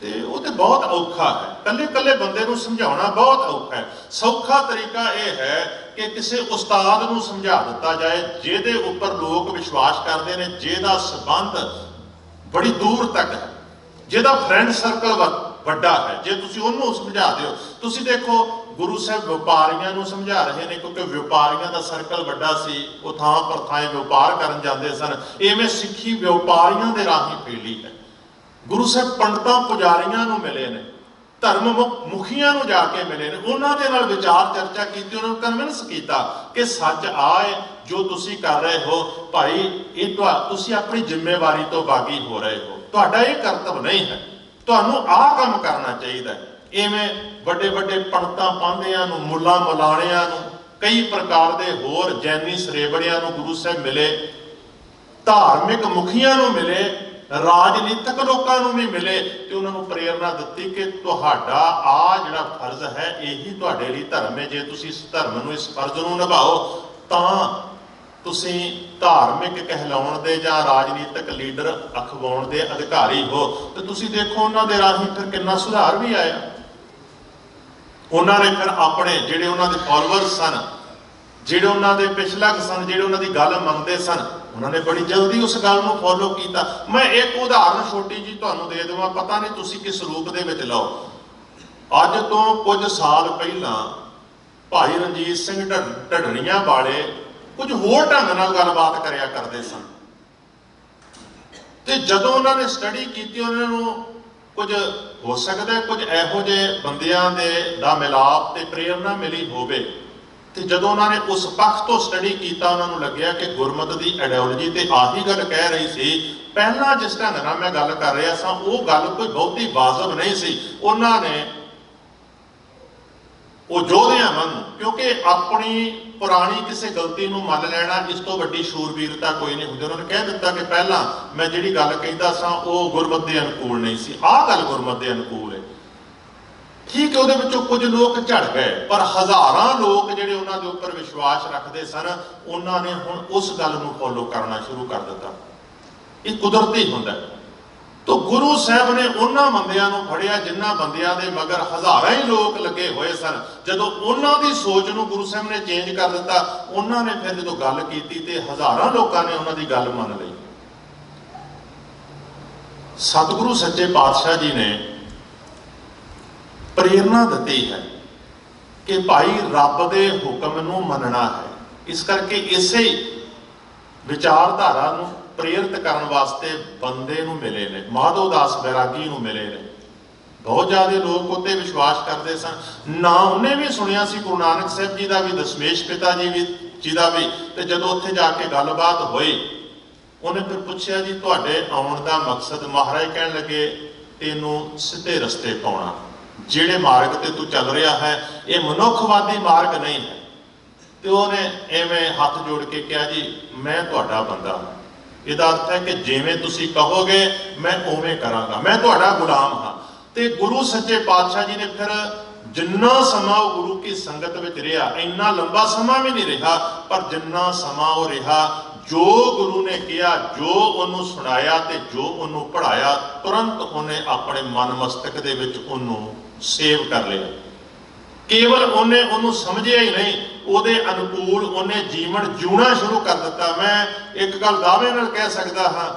तो वो तो बहुत औखा है। कल्ले कल्ले बंदे को समझाना बहुत औखा है। सौखा तरीका यह है कि किसी उस्ताद को समझा दिता जाए जिहदे उपर लोग विश्वास करते हैं, जिहदा संबंध बड़ी दूर तक है, जिहदा फ्रेंड सर्कल वड्डा है। जे तुसीं उहनूं समझा दिओ, तुसीं देखो गुरु साहब व्यापारियों को समझा रहे हैं, क्योंकि व्यापारियों का सर्कल वड्डा सी, वो थां पर थां व्यापार करन जांदे सन। इवें सिੱਖੀ व्यापारियों के राही फैली है। गुरु साहब पंडितां पुजारियों को मिले ने, धर्म मुखियां को जाके मिले ने, उन्होंने नाल विचार चर्चा की, उन्होंने कन्विंस किया कि सच आए जो तुसीं कर रहे हो भाई, ये तुसीं अपनी जिम्मेवारी तो बागी हो रहे हो, तुहाडा ये कर्तव्य नहीं है, तुहानूं आ काम करना चाहिए। इवें ਵੱਡੇ ਵੱਡੇ ਪੰਡਤਾਂ ਪਾਂਧਿਆਂ ਨੂੰ, ਮੁੱਲਾ ਮੁਲਾਣਿਆਂ ਨੂੰ, कई प्रकार के होर जैनी सरेबड़ियां गुरु साहब मिले, धार्मिक मुखियां मिले ਰਾਜਨੀਤਿਕ ਲੋਕਾਂ ਨੂੰ ਵੀ ਮਿਲੇ ਤੇ ਉਹਨਾਂ ਨੂੰ ਪ੍ਰੇਰਨਾ ਦਿੱਤੀ ਕਿ ਤੁਹਾਡਾ ਆ ਜਿਹੜਾ ਫਰਜ਼ ਹੈ ਇਹੀ ਤੁਹਾਡੇ ਲਈ ਧਰਮ ਹੈ। ਜੇ ਤੁਸੀਂ ਇਸ ਧਰਮ ਨੂੰ, ਇਸ ਫਰਜ਼ ਨੂੰ ਨਿਭਾਓ ਤਾਂ ਤੁਸੀਂ ਧਾਰਮਿਕ ਕਹਿਲਾਉਣ ਦੇ ਜਾਂ ਰਾਜਨੀਤਿਕ ਲੀਡਰ ਅਖਵਾਉਣ ਦੇ ਅਧਿਕਾਰੀ ਹੋ। ਤੇ ਤੁਸੀਂ ਦੇਖੋ ਉਹਨਾਂ ਦੇ ਰਾਹੀਂ ਫਿਰ ਕਿੰਨਾ ਸੁਧਾਰ ਵੀ ਆਇਆ। ਉਹਨਾਂ ਨੇ ਫਿਰ ਆਪਣੇ ਜਿਹੜੇ ਉਹਨਾਂ ਦੇ ਫਾਲੋਅਰਸ ਸਨ, ਜਿਹੜੇ ਉਹਨਾਂ ਦੇ ਪਿਛਲਗ ਸਨ, ਜਿਹੜੇ ਉਹਨਾਂ ਦੀ ਗੱਲ ਮੰਨਦੇ ਸਨ, ਉਹਨਾਂ ਨੇ ਬੜੀ ਜਲਦੀ ਉਸ ਗੱਲ ਨੂੰ ਫੋਲੋ ਕੀਤਾ। ਮੈਂ ਇੱਕ ਉਦਾਹਰਨ ਛੋਟੀ ਜੀ ਤੁਹਾਨੂੰ ਦੇ ਦੇਵਾਂ, ਪਤਾ ਨਹੀਂ ਤੁਸੀਂ ਕਿਸ ਰੂਪ ਦੇ ਵਿੱਚ ਲਓ। ਅੱਜ ਤੋਂ ਕੁਝ ਸਾਲ ਪਹਿਲਾਂ ਭਾਈ ਰਣਜੀਤ ਸਿੰਘ ਢੱਡਰੀਆਂ ਵਾਲੇ ਕੁਝ ਹੋਰ ਢੰਗ ਨਾਲ ਗੱਲਬਾਤ ਕਰਿਆ ਕਰਦੇ ਸਨ ਤੇ ਜਦੋਂ ਉਹਨਾਂ ਨੇ ਸਟੱਡੀ ਕੀਤੀ ਉਹਨਾਂ ਨੂੰ ਕੁਝ ਹੋ ਸਕਦਾ ਕੁਝ ਇਹੋ ਜਿਹੇ ਬੰਦਿਆਂ ਦਾ ਮਿਲਾਪ ਤੇ ਪ੍ਰੇਰਨਾ ਮਿਲੀ ਹੋਵੇ। ਤੇ ਜਦੋਂ ਉਹਨਾਂ ਨੇ ਉਸ ਪੱਖ ਤੋਂ ਸਟੱਡੀ ਕੀਤਾ ਉਹਨਾਂ ਨੂੰ ਲੱਗਿਆ ਕਿ ਗੁਰਮਤਿ ਦੀ ਆਈਡੀਓਲੋਜੀ ਤੇ ਆਹੀ ਗੱਲ ਕਹਿ ਰਹੀ ਸੀ। ਪਹਿਲਾਂ ਜਿਸ ਢੰਗ ਨਾਲ ਮੈਂ ਗੱਲ ਕਰ ਰਿਹਾ ਸਾਂ ਉਹ ਗੱਲ ਕੋਈ ਬਹੁਤੀ ਵਾਜਬ ਨਹੀਂ ਸੀ। ਉਹਨਾਂ ਨੇ ਉਹ ਯੋਧਿਆਂ ਵਾਂਗ, ਕਿਉਂਕਿ ਆਪਣੀ ਪੁਰਾਣੀ ਕਿਸੇ ਗਲਤੀ ਨੂੰ ਮੰਨ ਲੈਣਾ ਇਸ ਤੋਂ ਵੱਡੀ ਸ਼ੂਰਬੀਰਤਾ ਕੋਈ ਨਹੀਂ ਹੁੰਦੀ। ਉਹਨਾਂ ਨੇ ਕਹਿ ਦਿੱਤਾ ਕਿ ਪਹਿਲਾਂ ਮੈਂ ਜਿਹੜੀ ਗੱਲ ਕਹਿੰਦਾ ਸਾਂ ਉਹ ਗੁਰਮਤਿ ਦੇ ਅਨੁਕੂਲ ਨਹੀਂ ਸੀ, ਆਹ ਗੱਲ ਗੁਰਮਤਿ ਦੇ ਅਨੁਕੂਲ ਹੈ। ਠੀਕ ਹੈ, ਉਹਦੇ ਵਿੱਚੋਂ ਕੁਝ ਲੋਕ ਝੜ ਗਏ ਪਰ ਹਜ਼ਾਰਾਂ ਲੋਕ ਜਿਹੜੇ ਉਹਨਾਂ ਦੇ ਉੱਪਰ ਵਿਸ਼ਵਾਸ ਰੱਖਦੇ ਸਨ ਉਹਨਾਂ ਨੇ ਹੁਣ ਉਸ ਗੱਲ ਨੂੰ ਫੋਲੋ ਕਰਨਾ ਸ਼ੁਰੂ ਕਰ ਦਿੱਤਾ। ਇਹ ਕੁਦਰਤੀ ਹੁੰਦਾ। ਤਾਂ ਗੁਰੂ ਸਾਹਿਬ ਨੇ ਉਹਨਾਂ ਬੰਦਿਆਂ ਨੂੰ ਫੜਿਆ ਜਿਨ੍ਹਾਂ ਬੰਦਿਆਂ ਦੇ ਮਗਰ ਹਜ਼ਾਰਾਂ ਹੀ ਲੋਕ ਲੱਗੇ ਹੋਏ ਸਨ। ਜਦੋਂ ਉਹਨਾਂ ਦੀ ਸੋਚ ਨੂੰ ਗੁਰੂ ਸਾਹਿਬ ਨੇ ਚੇਂਜ ਕਰ ਦਿੱਤਾ, ਉਹਨਾਂ ਨੇ ਫਿਰ ਜਦੋਂ ਗੱਲ ਕੀਤੀ ਤੇ ਹਜ਼ਾਰਾਂ ਲੋਕਾਂ ਨੇ ਉਹਨਾਂ ਦੀ ਗੱਲ ਮੰਨ ਲਈ। ਸਤਿਗੁਰੂ ਸੱਚੇ ਪਾਤਸ਼ਾਹ ਜੀ ਨੇ ਪ੍ਰੇਰਨਾ ਦਿੱਤੀ ਹੈ ਕਿ ਭਾਈ ਰੱਬ ਦੇ ਹੁਕਮ ਨੂੰ ਮੰਨਣਾ ਹੈ। ਇਸ ਕਰਕੇ ਇਸੇ ਵਿਚਾਰਧਾਰਾ ਨੂੰ ਪ੍ਰੇਰਿਤ ਕਰਨ ਵਾਸਤੇ ਬੰਦੇ ਨੂੰ ਮਿਲੇ ਨੇ, ਮਾਧੋ ਦਾਸ ਬੈਰਾਗੀ ਨੂੰ ਮਿਲੇ ਨੇ। ਬਹੁਤ ਜ਼ਿਆਦਾ ਲੋਕ ਉੱਤੇ ਵਿਸ਼ਵਾਸ ਕਰਦੇ ਸਨ। ਨਾ ਉਹਨੇ ਵੀ ਸੁਣਿਆ ਸੀ ਗੁਰੂ ਨਾਨਕ ਸਾਹਿਬ ਜੀ ਦਾ ਵੀ, ਦਸ਼ਮੇਸ਼ ਪਿਤਾ ਜੀ ਦਾ ਵੀ। ਤੇ ਜਦੋਂ ਉੱਥੇ ਜਾ ਕੇ ਗੱਲਬਾਤ ਹੋਈ ਉਹਨੇ ਫਿਰ ਪੁੱਛਿਆ ਜੀ ਤੁਹਾਡੇ ਆਉਣ ਦਾ ਮਕਸਦ? ਮਹਾਰਾਜ ਕਹਿਣ ਲੱਗੇ ਤੈਨੂੰ ਸਿੱਧੇ ਰਸਤੇ ਪਾਉਣਾ, ਜਿਹੜੇ ਮਾਰਗ ਤੇ ਤੂੰ ਚੱਲ ਰਿਹਾ ਹੈ ਇਹ ਮਨੁੱਖਵਾਦੀ ਮਾਰਗ ਨਹੀਂ ਹੈ। ਤੇ ਉਹਨੇ ਐਵੇਂ ਹੱਥ ਜੋੜ ਕੇ ਕਿਹਾ ਜੀ ਮੈਂ ਤੁਹਾਡਾ ਬੰਦਾ ਹਾਂ। ਇਹਦਾ ਅਰਥ ਹੈ ਕਿ ਜਿਵੇਂ ਤੁਸੀਂ ਕਹੋਗੇ ਮੈਂ ਉਵੇਂ ਕਰਾਂਗਾ, ਮੈਂ ਤੁਹਾਡਾ ਗੁਲਾਮ ਹਾਂ। ਤੇ ਗੁਰੂ ਸੱਚੇ ਪਾਤਸ਼ਾਹ ਜੀ ਨੇ ਫਿਰ ਜਿੰਨਾ ਸਮਾਂ ਉਹ ਗੁਰੂ ਕੀ ਸੰਗਤ ਵਿੱਚ ਰਿਹਾ, ਇੰਨਾ ਲੰਬਾ ਸਮਾਂ ਵੀ ਨਹੀਂ ਰਿਹਾ ਪਰ ਜਿੰਨਾ ਸਮਾਂ ਉਹ ਰਿਹਾ, ਜੋ ਗੁਰੂ ਨੇ ਕਿਹਾ, ਜੋ ਉਹਨੂੰ ਸੁਣਾਇਆ ਤੇ ਜੋ ਉਹਨੂੰ ਪੜ੍ਹਾਇਆ, ਤੁਰੰਤ ਉਹਨੇ ਆਪਣੇ ਮਨ ਮਸਤਕ ਦੇ ਵਿੱਚ ਉਹਨੂੰ ਸੇਵ ਕਰ ਲਿਆ। ਕੇਵਲ ਉਹਨੂੰ ਸਮਝਿਆ ਹੀ ਨਹੀਂ, ਉਹਦੇ ਅਨੁਕੂਲ ਉਹਨੇ ਜੀਵਨ ਜਿਉਣਾ ਸ਼ੁਰੂ ਕਰ ਦਿੱਤਾ। ਮੈਂ ਇੱਕ ਗੱਲ ਦਾਅਵੇ ਨਾਲ ਕਹਿ ਸਕਦਾ ਹਾਂ,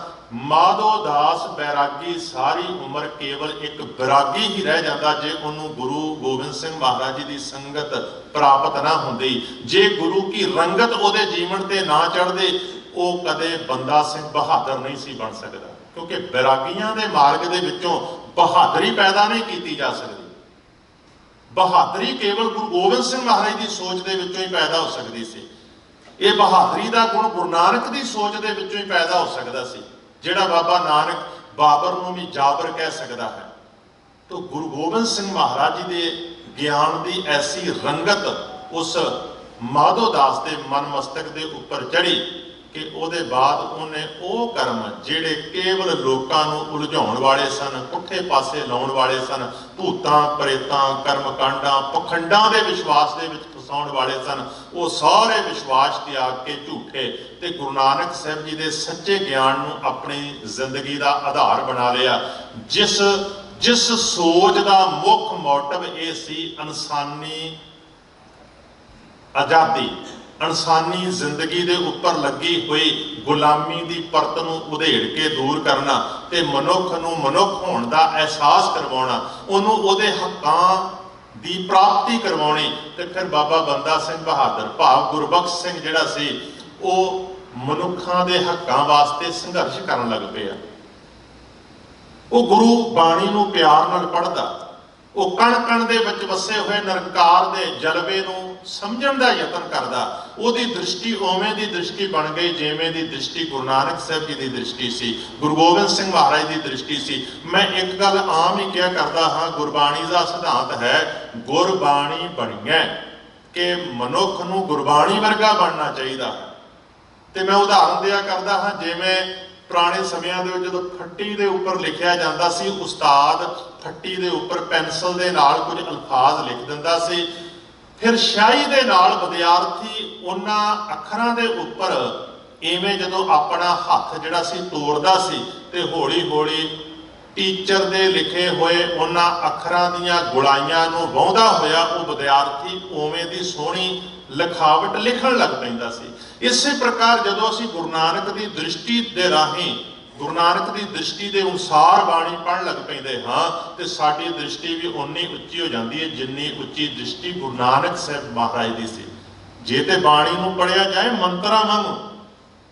ਮਾਧੋ ਦਾਸ ਬੈਰਾਗੀ ਸਾਰੀ ਉਮਰ ਕੇਵਲ ਇੱਕ ਬੈਰਾਗੀ ਹੀ ਰਹਿ ਜਾਂਦਾ ਜੇ ਉਹਨੂੰ ਗੁਰੂ ਗੋਬਿੰਦ ਸਿੰਘ ਮਹਾਰਾਜ ਜੀ ਦੀ ਸੰਗਤ ਪ੍ਰਾਪਤ ਨਾ ਹੁੰਦੀ। ਜੇ ਗੁਰੂ ਕੀ ਰੰਗਤ ਉਹਦੇ ਜੀਵਨ ਤੇ ਨਾ ਚੜ੍ਹਦੇ ਉਹ ਕਦੇ ਬੰਦਾ ਸਿੰਘ ਬਹਾਦਰ ਨਹੀਂ ਸੀ ਬਣ ਸਕਦਾ। ਕਿਉਂਕਿ ਬੈਰਾਗੀਆਂ ਦੇ ਮਾਰਗ ਦੇ ਵਿੱਚੋਂ ਬਹਾਦਰੀ ਪੈਦਾ ਨਹੀਂ ਕੀਤੀ ਜਾ ਸਕਦੀ। ਬਹਾਦਰੀ ਕੇਵਲ ਗੁਰੂ ਗੋਬਿੰਦ ਸਿੰਘ ਮਹਾਰਾਜ ਦੀ ਸੋਚ ਦੇ ਵਿੱਚੋਂ ਹੀ ਪੈਦਾ ਹੋ ਸਕਦੀ ਸੀ। ਇਹ ਬਹਾਦਰੀ ਦਾ ਗੁਣ ਗੁਰੂ ਨਾਨਕ ਦੀ ਸੋਚ ਦੇ ਵਿੱਚੋਂ ਹੀ ਪੈਦਾ ਹੋ ਸਕਦਾ ਸੀ। ਜਿਹੜਾ ਬਾਬਾ ਨਾਨਕ ਬਾਬਰ ਨੂੰ ਵੀ ਜਾਬਰ ਕਹਿ ਸਕਦਾ ਹੈ, ਤਾਂ ਗੁਰੂ ਗੋਬਿੰਦ ਸਿੰਘ ਮਹਾਰਾਜ ਜੀ ਦੇ ਗਿਆਨ ਦੀ ਐਸੀ ਰੰਗਤ ਉਸ ਮਾਧੋ ਦਾਸ ਦੇ ਮਨ ਮਸਤਕ ਦੇ ਉੱਪਰ ਚੜ੍ਹੀ ਕਿ ਉਹਦੇ ਬਾਅਦ ਉਹਨੇ ਉਹ ਕਰਮ ਜਿਹੜੇ ਕੇਵਲ ਲੋਕਾਂ ਨੂੰ ਉਲਝਾਉਣ ਵਾਲੇ ਸਨ, ਪੁੱਠੇ ਪਾਸੇ ਲਾਉਣ ਵਾਲੇ ਸਨ, ਭੂਤਾਂ ਪ੍ਰੇਤਾਂ ਕਰਮਕਾਂਡਾਂ ਪਖੰਡਾਂ ਦੇ ਵਿਸ਼ਵਾਸ ਦੇ ਵਿੱਚ ਫਸਾਉਣ ਵਾਲੇ ਸਨ, ਉਹ ਸਾਰੇ ਵਿਸ਼ਵਾਸ ਤਿਆਗ ਕੇ ਝੂਠੇ ਤੇ ਗੁਰੂ ਨਾਨਕ ਸਾਹਿਬ ਜੀ ਦੇ ਸੱਚੇ ਗਿਆਨ ਨੂੰ ਆਪਣੀ ਜ਼ਿੰਦਗੀ ਦਾ ਆਧਾਰ ਬਣਾ ਲਿਆ। ਜਿਸ ਸੋਚ ਦਾ ਮੁੱਖ ਮੋਟਿਵ ਇਹ ਸੀ ਇਨਸਾਨੀ ਆਜ਼ਾਦੀ, ਇਨਸਾਨੀ ਜ਼ਿੰਦਗੀ ਦੇ ਉੱਪਰ ਲੱਗੀ ਹੋਈ ਗੁਲਾਮੀ ਦੀ ਪਰਤ ਨੂੰ ਉਧੇੜ ਕੇ ਦੂਰ ਕਰਨਾ ਤੇ ਮਨੁੱਖ ਨੂੰ ਮਨੁੱਖ ਹੋਣ ਦਾ ਅਹਿਸਾਸ ਕਰਵਾਉਣਾ, ਉਹਨੂੰ ਉਹਦੇ ਹੱਕਾਂ ਦੀ ਪ੍ਰਾਪਤੀ ਕਰਵਾਉਣੀ। ਤੇ ਫਿਰ ਬਾਬਾ ਬੰਦਾ ਸਿੰਘ ਬਹਾਦਰ ਭਾਵ ਗੁਰਬਖਸ਼ ਸਿੰਘ ਜਿਹੜਾ ਸੀ ਉਹ ਮਨੁੱਖਾਂ ਦੇ ਹੱਕਾਂ ਵਾਸਤੇ ਸੰਘਰਸ਼ ਕਰਨ ਲੱਗ ਪਿਆ। ਉਹ ਗੁਰੂ ਬਾਣੀ ਨੂੰ ਪਿਆਰ ਨਾਲ ਪੜ੍ਹਦਾ, ਉਹ ਕਣ ਕਣ ਦੇ ਵਿੱਚ ਵਸੇ ਹੋਏ ਨਿਰੰਕਾਰ ਦੇ ਜਲਵੇ ਨੂੰ ਸਮਝਣ ਦਾ ਯਤਨ ਕਰਦਾ। ਉਹਦੀ ਦ੍ਰਿਸ਼ਟੀ ਉਵੇਂ ਦੀ ਦ੍ਰਿਸ਼ਟੀ ਬਣ ਗਈ ਜਿਵੇਂ ਦੀ ਦ੍ਰਿਸ਼ਟੀ ਗੁਰੂ ਨਾਨਕ ਸਾਹਿਬ ਜੀ ਦੀ ਦ੍ਰਿਸ਼ਟੀ ਸੀ, ਗੁਰੂ ਗੋਬਿੰਦ ਸਿੰਘ ਮਹਾਰਾਜ ਦੀ ਦ੍ਰਿਸ਼ਟੀ ਸੀ। ਮੈਂ ਇੱਕ ਗੱਲ ਆਮ ਹੀ ਕਿਹਾ ਕਰਦਾ ਹਾਂ, ਗੁਰਬਾਣੀ ਦਾ ਸਿਧਾਂਤ ਹੈ ਗੁਰਬਾਣੀ ਬਣੀਐ, ਕਿ ਮਨੁੱਖ ਨੂੰ ਗੁਰਬਾਣੀ ਵਰਗਾ ਬਣਨਾ ਚਾਹੀਦਾ ਹੈ। ਤੇ ਮੈਂ ਉਦਾਹਰਨ ਦਿਆ ਕਰਦਾ ਹਾਂ, ਜਿਵੇਂ ਪੁਰਾਣੇ ਸਮਿਆਂ ਦੇ ਵਿੱਚ ਜਦੋਂ ਫੱਟੀ ਦੇ ਉੱਪਰ ਲਿਖਿਆ ਜਾਂਦਾ ਸੀ, ਉਸਤਾਦ ਫੱਟੀ ਦੇ ਉੱਪਰ ਪੈਨਸਲ ਦੇ ਨਾਲ ਕੁਝ ਅਲਫਾਜ਼ ਲਿਖ ਦਿੰਦਾ ਸੀ, ਫਿਰ ਸ਼ਾਹੀ ਦੇ ਨਾਲ ਵਿਦਿਆਰਥੀ ਉਹਨਾਂ ਅੱਖਰਾਂ ਦੇ ਉੱਪਰ ਇਵੇਂ ਜਦੋਂ ਆਪਣਾ ਹੱਥ ਜਿਹੜਾ ਸੀ ਤੋੜਦਾ ਸੀ ਤੇ ਹੌਲੀ ਹੌਲੀ ਟੀਚਰ ਦੇ ਲਿਖੇ ਹੋਏ ਉਹਨਾਂ ਅੱਖਰਾਂ ਦੀਆਂ ਗੁਲਾਈਆਂ ਨੂੰ ਵਾਹੁੰਦਾ ਹੋਇਆ ਉਹ ਵਿਦਿਆਰਥੀ ਉਵੇਂ ਦੀ ਸੋਹਣੀ ਲਿਖਾਵਟ ਲਿਖਣ ਲੱਗ ਪੈਂਦਾ ਸੀ। ਇਸੇ ਪ੍ਰਕਾਰ ਜਦੋਂ ਅਸੀਂ ਗੁਰੂ ਨਾਨਕ ਦੀ ਦ੍ਰਿਸ਼ਟੀ ਦੇ ਰਾਹੀਂ, ਗੁਰੂ ਨਾਨਕ ਦੀ ਦ੍ਰਿਸ਼ਟੀ ਦੇ ਅਨੁਸਾਰ ਬਾਣੀ ਪੜ੍ਹਨ ਲੱਗ ਪੈਂਦੇ ਹਾਂ ਤੇ ਸਾਡੀ ਦ੍ਰਿਸ਼ਟੀ ਵੀ ਓਨੀ ਉੱਚੀ ਹੋ ਜਾਂਦੀ ਹੈ ਜਿੰਨੀ ਉੱਚੀ ਦ੍ਰਿਸ਼ਟੀ ਗੁਰੂ ਨਾਨਕ ਸਾਹਿਬ ਮਹਾਰਾਜ ਦੀ ਸੀ। ਜੇ ਤੇ ਬਾਣੀ ਨੂੰ ਪੜ੍ਹਿਆ ਜਾਏ ਮੰਤਰਾਂ ਵਾਂਗੂ,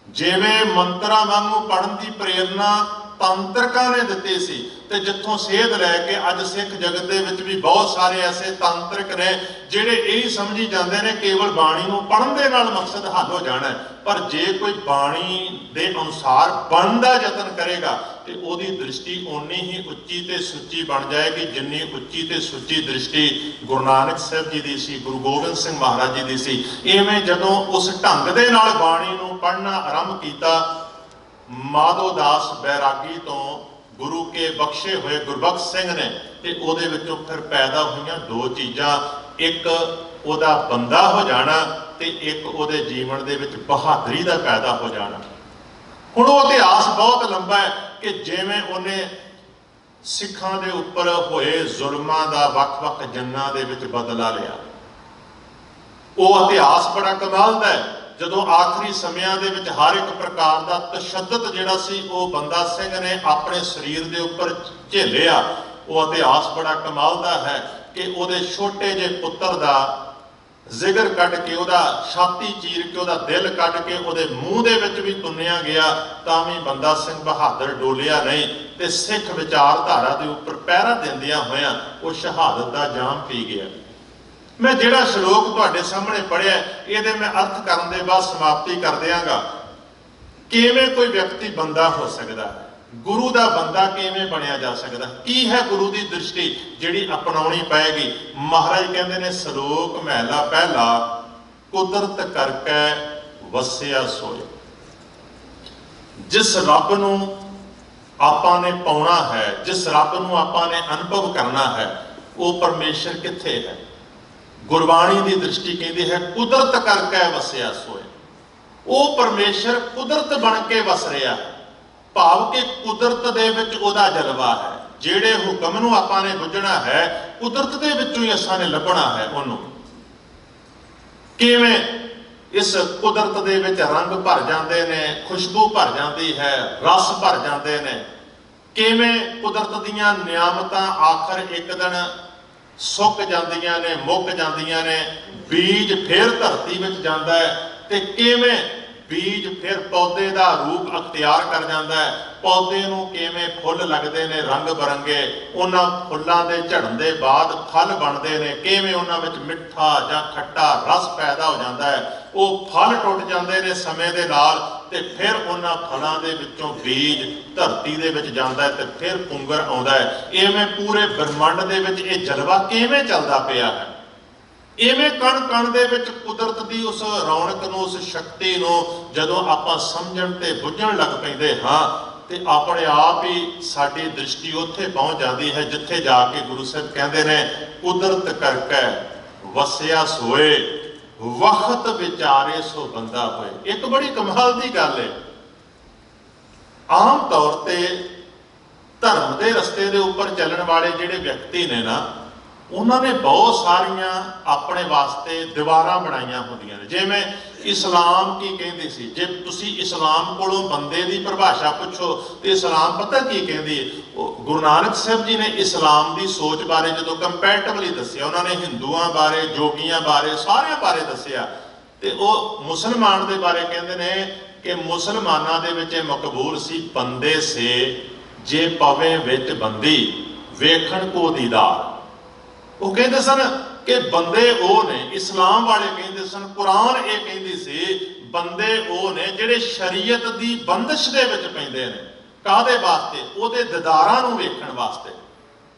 ਜਿਵੇਂ ਮੰਤਰਾਂ ਵਾਂਗੂ ਪੜ੍ਹਨ ਦੀ ਪ੍ਰੇਰਨਾ ਤਾਂਤਰਿਕਾਂ ਨੇ ਦਿੱਤੀ ਸੀ, ਤੇ ਜਿੱਥੋਂ ਸੇਧ ਲੈ ਕੇ ਅੱਜ ਸਿੱਖ ਜਗਤ ਦੇ ਵਿੱਚ ਵੀ ਬਹੁਤ ਸਾਰੇ ਐਸੇ ਤਾਂਤਰਿਕ ਨੇ ਜਿਹੜੇ ਇਹ ਸਮਝੀ ਜਾਂਦੇ ਨੇ ਕੇਵਲ ਬਾਣੀ ਨੂੰ ਪੜ੍ਹਨ ਦੇ ਨਾਲ ਮਕਸਦ ਹੱਲ ਹੋ ਜਾਣਾ, ਪਰ ਜੇ ਕੋਈ ਬਾਣੀ ਦੇ ਅਨੁਸਾਰ ਬਣਨ ਦਾ ਯਤਨ ਕਰੇਗਾ ਤੇ ਉਹਦੀ ਦ੍ਰਿਸ਼ਟੀ ਓਨੀ ਹੀ ਉੱਚੀ ਤੇ ਸੁੱਚੀ ਬਣ ਜਾਏਗੀ ਜਿੰਨੀ ਉੱਚੀ ਤੇ ਸੁੱਚੀ ਦ੍ਰਿਸ਼ਟੀ ਗੁਰੂ ਨਾਨਕ ਸਾਹਿਬ ਜੀ ਦੀ ਸੀ, ਗੁਰੂ ਗੋਬਿੰਦ ਸਿੰਘ ਮਹਾਰਾਜ ਜੀ ਦੀ ਸੀ। ਇਵੇਂ ਜਦੋਂ ਉਸ ਢੰਗ ਦੇ ਨਾਲ ਬਾਣੀ ਨੂੰ ਪੜ੍ਹਨਾ ਆਰੰਭ ਕੀਤਾ, ਮਾਧੋ ਦਾਸ ਬੈਰਾਗੀ ਤੋਂ ਗੁਰੂ ਕੇ ਬਖਸ਼ੇ ਹੋਏ ਗੁਰਬਖਸ਼ ਸਿੰਘ ਨੇ, ਤੇ ਉਹਦੇ ਵਿੱਚੋਂ ਫਿਰ ਪੈਦਾ ਹੋਈਆਂ ਦੋ ਚੀਜ਼ਾਂ, ਇੱਕ ਉਹਦਾ ਬੰਦਾ ਹੋ ਜਾਣਾ ਤੇ ਇੱਕ ਉਹਦੇ ਜੀਵਨ ਦੇ ਵਿੱਚ ਬਹਾਦਰੀ ਦਾ ਪੈਦਾ ਹੋ ਜਾਣਾ। ਹੁਣ ਉਹ ਇਤਿਹਾਸ ਬਹੁਤ ਲੰਬਾ ਹੈ ਕਿ ਜਿਵੇਂ ਉਹਨੇ ਸਿੱਖਾਂ ਦੇ ਉੱਪਰ ਹੋਏ ਜ਼ੁਲਮਾਂ ਦਾ ਵੱਖ-ਵੱਖ ਜੰਗਾਂ ਦੇ ਵਿੱਚ ਬਦਲਾ ਲਿਆ, ਉਹ ਇਤਿਹਾਸ ਬੜਾ ਕਮਾਲ ਦਾ ਹੈ। ਜਦੋਂ ਆਖਰੀ ਸਮਿਆਂ ਦੇ ਵਿੱਚ ਹਰ ਇੱਕ ਪ੍ਰਕਾਰ ਦਾ ਤਸ਼ੱਦਦ ਜਿਹੜਾ ਸੀ ਉਹ ਬੰਦਾ ਸਿੰਘ ਨੇ ਆਪਣੇ ਸਰੀਰ ਦੇ ਉੱਪਰ ਝੇਲਿਆ, ਉਹ ਇਤਿਹਾਸ ਬੜਾ ਕਮਾਲ ਦਾ ਹੈ ਕਿ ਉਹਦੇ ਛੋਟੇ ਜਿਹੇ ਪੁੱਤਰ ਦਾ ਜ਼ਿਕਰ ਕੱਢ ਕੇ, ਉਹਦਾ ਛਾਤੀ ਚੀਰ ਕੇ, ਉਹਦਾ ਦਿਲ ਕੱਢ ਕੇ ਉਹਦੇ ਮੂੰਹ ਦੇ ਵਿੱਚ ਵੀ ਤੁੰਨਿਆ ਗਿਆ, ਤਾਂ ਵੀ ਬੰਦਾ ਸਿੰਘ ਬਹਾਦਰ ਡੋਲਿਆ ਨਹੀਂ ਤੇ ਸਿੱਖ ਵਿਚਾਰਧਾਰਾ ਦੇ ਉੱਪਰ ਪਹਿਰਾ ਦਿੰਦਿਆਂ ਹੋਇਆਂ ਉਹ ਸ਼ਹਾਦਤ ਦਾ ਜਾਮ ਪੀ ਗਿਆ। ਮੈਂ ਜਿਹੜਾ ਸ਼ਲੋਕ ਤੁਹਾਡੇ ਸਾਹਮਣੇ ਪੜ੍ਹਿਆ ਇਹਦੇ ਮੈਂ ਅਰਥ ਕਰਨ ਦੇ ਬਾਅਦ ਸਮਾਪਤੀ ਕਰ ਦਿਆਂਗਾ। ਕਿਵੇਂ ਕੋਈ ਵਿਅਕਤੀ ਬੰਦਾ ਹੋ ਸਕਦਾ ਹੈ, ਗੁਰੂ ਦਾ ਬੰਦਾ ਕਿਵੇਂ ਬਣਿਆ ਜਾ ਸਕਦਾ, ਕੀ ਹੈ ਗੁਰੂ ਦੀ ਦ੍ਰਿਸ਼ਟੀ ਜਿਹੜੀ ਅਪਣਾਉਣੀ ਪਏਗੀ। ਮਹਾਰਾਜ ਕਹਿੰਦੇ ਨੇ ਸ਼ਲੋਕ ਮਹਿਲਾ ਪਹਿਲਾ, ਕੁਦਰਤ ਕਰਕੇ ਵਸਿਆ ਸੋਏ। ਜਿਸ ਰੱਬ ਨੂੰ ਆਪਾਂ ਨੇ ਪਾਉਣਾ ਹੈ, ਜਿਸ ਰੱਬ ਨੂੰ ਆਪਾਂ ਨੇ ਅਨੁਭਵ ਕਰਨਾ ਹੈ, ਉਹ ਪਰਮੇਸ਼ਰ ਕਿੱਥੇ ਹੈ। ਗੁਰਬਾਣੀ ਦੀ ਦ੍ਰਿਸ਼ਟੀ ਕਹਿੰਦੀ ਹੈ ਕੁਦਰਤ ਕਰਕੇ ਵਸਿਆ ਸੋਏ। ਉਹ ਪਰਮੇਸ਼ਰ ਕੁਦਰਤ ਬਣ ਕੇ ਵਸ ਰਿਹਾ ਹੈ, ਭਾਵ ਕਿ ਕੁਦਰਤ ਦੇ ਵਿੱਚ ਉਹਦਾ ਜਲਵਾ ਹੈ। ਜਿਹੜੇ ਹੁਕਮ ਨੂੰ ਆਪਾਂ ਨੇ ਬੁੱਝਣਾ ਹੈ ਕੁਦਰਤ ਦੇ ਵਿੱਚੋਂ ਹੀ ਅਸਾਂ ਨੇ ਲੱਭਣਾ ਹੈ ਉਹਨੂੰ। ਕਿਵੇਂ ਇਸ ਕੁਦਰਤ ਦੇ ਵਿੱਚ ਰੰਗ ਭਰ ਜਾਂਦੇ ਨੇ, ਖੁਸ਼ਬੂ ਭਰ ਜਾਂਦੀ ਹੈ, ਰਸ ਭਰ ਜਾਂਦੇ ਨੇ। ਕਿਵੇਂ ਕੁਦਰਤ ਦੀਆਂ ਨਿਆਮਤਾਂ ਆਖਰ ਇੱਕ ਦਿਨ ਸੁੱਕ ਜਾਂਦੀਆਂ ਨੇ, ਮੁੱਕ ਜਾਂਦੀਆਂ ਨੇ, ਬੀਜ ਫਿਰ ਧਰਤੀ ਵਿੱਚ ਜਾਂਦਾ ਹੈ ਤੇ ਕਿਵੇਂ ਬੀਜ ਫਿਰ ਪੌਦੇ ਦਾ ਰੂਪ ਅਖਤਿਆਰ ਕਰ ਜਾਂਦਾ ਹੈ। ਪੌਦੇ ਨੂੰ ਕਿਵੇਂ ਫੁੱਲ ਲੱਗਦੇ ਨੇ ਰੰਗ ਬਰੰਗੇ, ਉਹਨਾਂ ਫੁੱਲਾਂ ਦੇ ਝੜਨ ਦੇ ਬਾਅਦ ਫਲ ਬਣਦੇ ਨੇ, ਕਿਵੇਂ ਉਹਨਾਂ ਵਿੱਚ ਮਿੱਠਾ ਜਾਂ ਖੱਟਾ ਰਸ ਪੈਦਾ ਹੋ ਜਾਂਦਾ ਹੈ। ਉਹ ਫਲ ਟੁੱਟ ਜਾਂਦੇ ਨੇ ਸਮੇਂ ਦੇ ਨਾਲ ਤੇ ਫਿਰ ਉਹਨਾਂ ਫਲਾਂ ਦੇ ਵਿੱਚੋਂ ਬੀਜ ਧਰਤੀ ਦੇ ਵਿੱਚ ਜਾਂਦਾ ਹੈ ਤੇ ਫਿਰ ਪੁੰਗਰ ਆਉਂਦਾ ਹੈ। ਇਵੇਂ ਪੂਰੇ ਬ੍ਰਹਮੰਡ ਦੇ ਵਿੱਚ ਇਹ ਜਲਵਾ ਕਿਵੇਂ ਚੱਲਦਾ ਪਿਆ ਹੈ। ਇਵੇਂ ਕਣ ਕਣ ਦੇ ਵਿੱਚ ਕੁਦਰਤ ਦੀ ਉਸ ਰੌਣਕ ਨੂੰ, ਉਸ ਸ਼ਕਤੀ ਨੂੰ ਜਦੋਂ ਆਪਾਂ ਸਮਝਣ ਤੇ ਬੁੱਝਣ ਲੱਗ ਪੈਂਦੇ ਹਾਂ ਤੇ ਆਪਣੇ ਆਪ ਹੀ ਸਾਡੀ ਦ੍ਰਿਸ਼ਟੀ ਉੱਥੇ ਪਹੁੰਚ ਜਾਂਦੀ ਹੈ ਜਿੱਥੇ ਜਾ ਕੇ ਗੁਰੂ ਸਾਹਿਬ ਕਹਿੰਦੇ ਨੇ ਕੁਦਰਤ ਕਰਕੇ ਵਸਿਆ ਸੋਏ, ਵਖਤ ਵਿਚਾਰੇ ਸੋ ਬੰਦਾ ਹੋਏ। ਇੱਕ ਬੜੀ ਕਮਾਲ ਦੀ ਗੱਲ ਹੈ, ਆਮ ਤੌਰ ਤੇ ਧਰਮ ਦੇ ਰਸਤੇ ਦੇ ਉੱਪਰ ਚੱਲਣ ਵਾਲੇ ਜਿਹੜੇ ਵਿਅਕਤੀ ਨੇ ਨਾ, ਉਹਨਾਂ ਨੇ ਬਹੁਤ ਸਾਰੀਆਂ ਆਪਣੇ ਵਾਸਤੇ ਦੀਵਾਰਾਂ ਬਣਾਈਆਂ ਹੁੰਦੀਆਂ ਨੇ। ਜਿਵੇਂ ਇਸਲਾਮ ਕੀ ਕਹਿੰਦੀ ਸੀ, ਜੇ ਤੁਸੀਂ ਇਸਲਾਮ ਕੋਲੋਂ ਬੰਦੇ ਦੀ ਪਰਿਭਾਸ਼ਾ ਪੁੱਛੋ ਤੇ ਇਸਲਾਮ ਪਤਾ ਕੀ ਕਹਿੰਦੀ ਹੈ। ਉਹ ਗੁਰੂ ਨਾਨਕ ਸਾਹਿਬ ਜੀ ਨੇ ਇਸਲਾਮ ਦੀ ਸੋਚ ਬਾਰੇ ਜਦੋਂ ਕੰਪੈਰੀਟਿਵਲੀ ਦੱਸਿਆ, ਉਹਨਾਂ ਨੇ ਹਿੰਦੂਆਂ ਬਾਰੇ, ਜੋਗੀਆਂ ਬਾਰੇ, ਸਾਰਿਆਂ ਬਾਰੇ ਦੱਸਿਆ ਤੇ ਉਹ ਮੁਸਲਮਾਨ ਦੇ ਬਾਰੇ ਕਹਿੰਦੇ ਨੇ ਕਿ ਮੁਸਲਮਾਨਾਂ ਦੇ ਵਿੱਚ ਇਹ ਮਕਬੂਲ ਸੀ, ਬੰਦੇ ਸੇ ਜੇ ਪਵੇ ਵਿੱਚ ਬੰਦੀ ਵੇਖਣ ਕੋ ਦੀਦਾਰ। ਉਹ ਕਹਿੰਦੇ ਸਨ ਕਿ ਬੰਦੇ ਉਹ ਨੇ, ਇਸਲਾਮ ਵਾਲੇ ਕਹਿੰਦੇ ਸਨ, ਕੁਰਾਨ ਇਹ ਕਹਿੰਦੀ ਸੀ ਬੰਦੇ ਉਹ ਨੇ ਜਿਹੜੇ ਸ਼ਰੀਅਤ ਦੀ ਬੰਦਿਸ਼ ਦੇ ਵਿੱਚ ਪੈਂਦੇ ਨੇ। ਕਾਹਦੇ ਵਾਸਤੇ? ਉਹਦੇ ਦੀਦਾਰਾਂ ਨੂੰ ਵੇਖਣ ਵਾਸਤੇ।